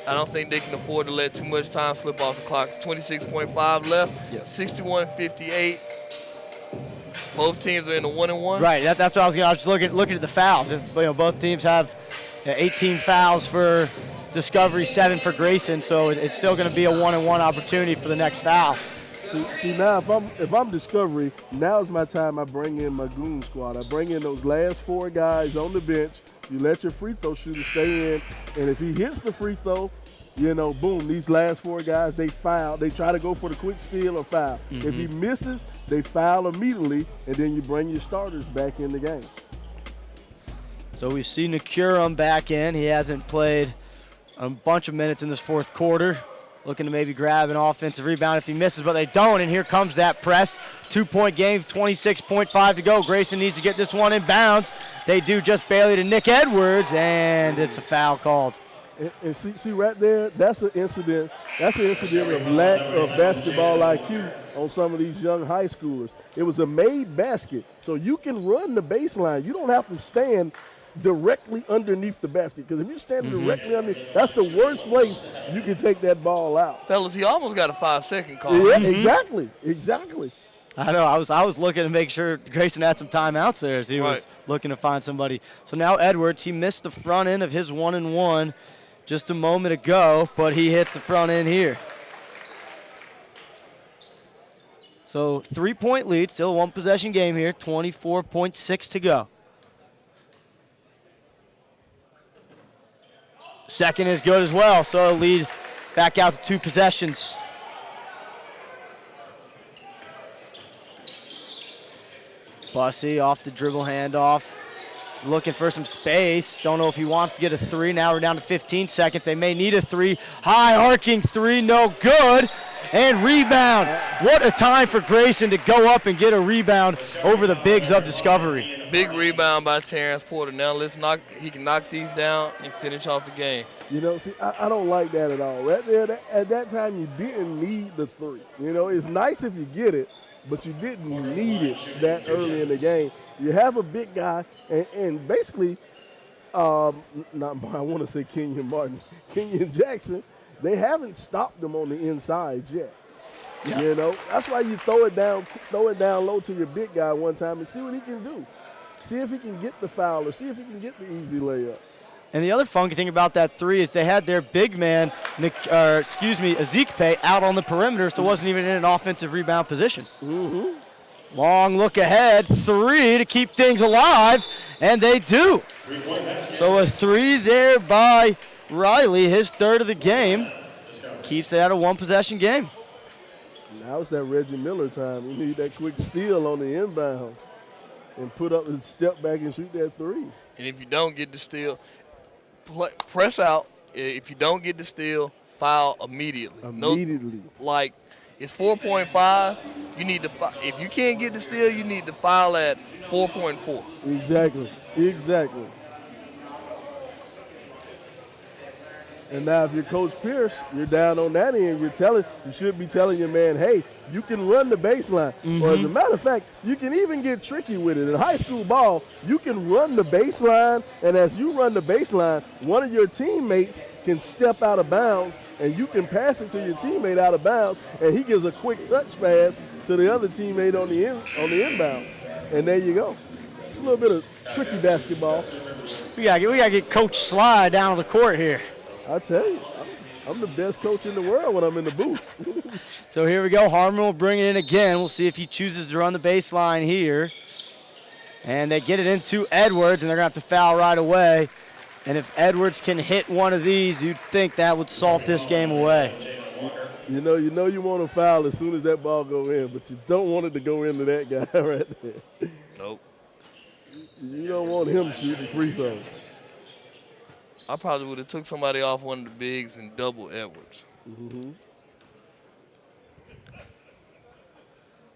I don't think they can afford to let too much time slip off the clock. 26.5 left, 61-58. Both teams are in the 1-and-1. Right, that's what I was just looking at the fouls. And, you know, both teams have 18 fouls for Discovery, 7 for Grayson, so it's still going to be a 1-and-1 opportunity for the next foul. See now, if I'm Discovery, now's my time. I bring in my goon squad. I bring in those last 4 guys on the bench. You let your free throw shooter stay in, and if he hits the free throw, boom, these last 4 guys, they foul. They try to go for the quick steal or foul. Mm-hmm. If he misses, they foul immediately, and then you bring your starters back in the game. So we see Nakurum back in. He hasn't played a bunch of minutes in this fourth quarter. Looking to maybe grab an offensive rebound if he misses, but they don't, and here comes that press. 2-point game, 26.5 to go. Grayson needs to get this one in bounds. They do just barely to Nick Edwards, and it's a foul called. And see right there, that's an incident of lack of basketball IQ on some of these young high schoolers. It was a made basket, so you can run the baseline. You don't have to stand directly underneath the basket, because if you stand directly underneath, that's the worst place you can take that ball out. Fellas, he almost got a 5-second call. Yeah, exactly. I know. I was looking to make sure Grayson had some timeouts there as he was looking to find somebody. So now Edwards, he missed the front end of his 1-and-1 just a moment ago, but he hits the front end here. So 3-point lead, still a 1-possession game here, 24.6 to go. Second is good as well, so lead back out to 2 possessions. Bussey off the dribble handoff, looking for some space. Don't know if he wants to get a 3. Now we're down to 15 seconds. They may need a 3. High arcing 3, no good. And rebound. What a time for Grayson to go up and get a rebound over the bigs of Discovery. Big rebound by Terrence Porter. Now he can knock these down and finish off the game. See, I don't like that at all. Right there, at that time, you didn't need the 3. It's nice if you get it, but you didn't need it that early in the game. You have a big guy, and basically, I want to say Kenyon Jackson, they haven't stopped them on the inside yet. Yeah. That's why you throw it down low to your big guy one time and see what he can do. See if he can get the foul or see if he can get the easy layup. And the other funky thing about that 3 is they had their big man, Ezekpe, out on the perimeter, so wasn't even in an offensive rebound position. Mm-hmm. Long look ahead, 3 to keep things alive, and they do. So a 3 there by Riley, his 3rd of the game, keeps it at a 1-possession game. Now it's that Reggie Miller time. You need that quick steal on the inbound and put up and step back and shoot that 3. And if you don't get the steal, press out. If you don't get the steal, foul immediately. It's 4.5. You need to. If you can't get the steal, you need to foul at 4.4. Exactly. And now if you're Coach Pierce, you're down on that end. You should be telling your man, hey, you can run the baseline. Or as a matter of fact, you can even get tricky with it. In high school ball, you can run the baseline, and as you run the baseline, one of your teammates can step out of bounds, and you can pass it to your teammate out of bounds, and he gives a quick touch pass to the other teammate on the inbound. And there you go. It's a little bit of tricky basketball. We gotta get Coach Sly down on the court here. I tell you, I'm the best coach in the world when I'm in the booth. So here we go. Harmon will bring it in again. We'll see if he chooses to run the baseline here. And they get it into Edwards, and they're going to have to foul right away. And if Edwards can hit one of these, you'd think that would salt this game away. You know you want to foul as soon as that ball go in, but you don't want it to go into that guy right there. Nope. You don't want him shooting free throws. I probably would have took somebody off one of the bigs and double Edwards. Mm-hmm.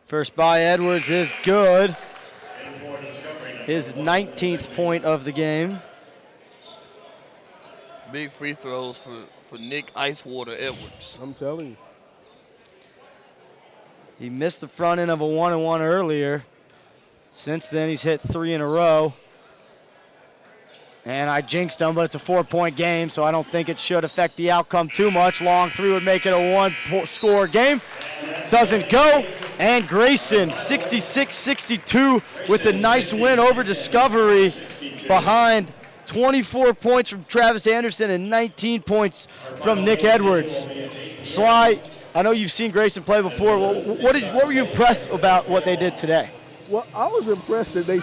First by Edwards is good. His 19th point of the game. Big free throws for Nick Icewater Edwards. I'm telling you. He missed the front end of a 1-and-1 earlier. Since then, he's hit 3 in a row. And I jinxed him, but it's a 4-point game, so I don't think it should affect the outcome too much. Long 3 would make it a 1-score game. Doesn't go. And Grayson, 66-62, with a nice win over Discovery behind 24 points from Travis Anderson and 19 points from Nick Edwards. Sly, I know you've seen Grayson play before. What were you impressed about what they did today? Well, I was impressed that they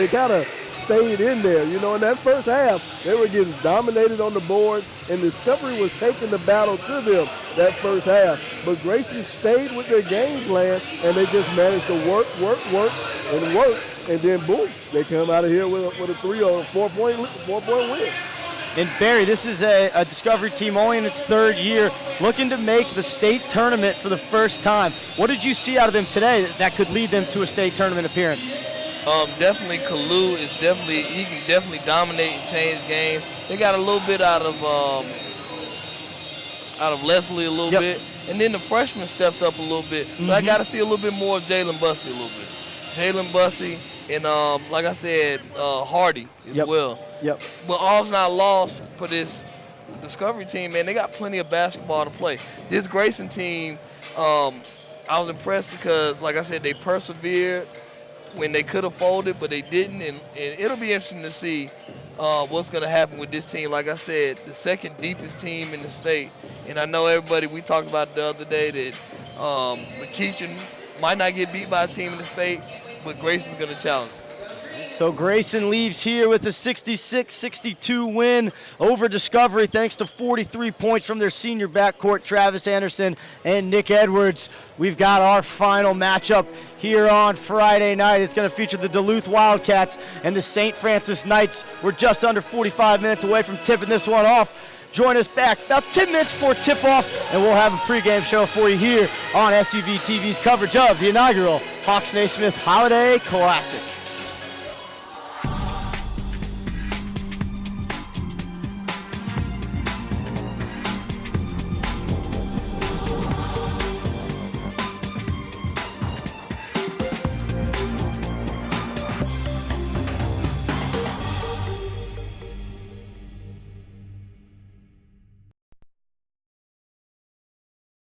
kind of stayed in there. You know, in that first half, they were getting dominated on the board, and Discovery was taking the battle to them that first half. But Grayson stayed with their game plan, and they just managed to work, and then boom, they come out of here with a 3 or 4 point win. And Barry, this is a Discovery team only in its third year, looking to make the state tournament for the first time. What did you see out of them today that could lead them to a state tournament appearance? Definitely Kalu he can definitely dominate and change games. They got a little bit out of Leslie a little bit, and then the freshman stepped up a little bit. But I got to see a little bit more of Jalen Bussey a little bit. Jalen Bussey and like I said, Hardy as well. Yep. But all's not lost for this Discovery team, man. They got plenty of basketball to play. This Grayson team, I was impressed because, like I said, they persevered when they could have folded, but they didn't. And it'll be interesting to see what's going to happen with this team. Like I said, the second deepest team in the state. And I know everybody, we talked about the other day that McKeechin might not get beat by a team in the state, but Grayson's going to challenge. So Grayson leaves here with a 66-62 win over Discovery thanks to 43 points from their senior backcourt, Travis Anderson and Nick Edwards. We've got our final matchup here on Friday night. It's going to feature the Duluth Wildcats and the St. Francis Knights. We're just under 45 minutes away from tipping this one off. Join us back about 10 minutes before tip-off, and we'll have a pregame show for you here on SUV TV's coverage of the inaugural Hawks-Naismith Holiday Classic.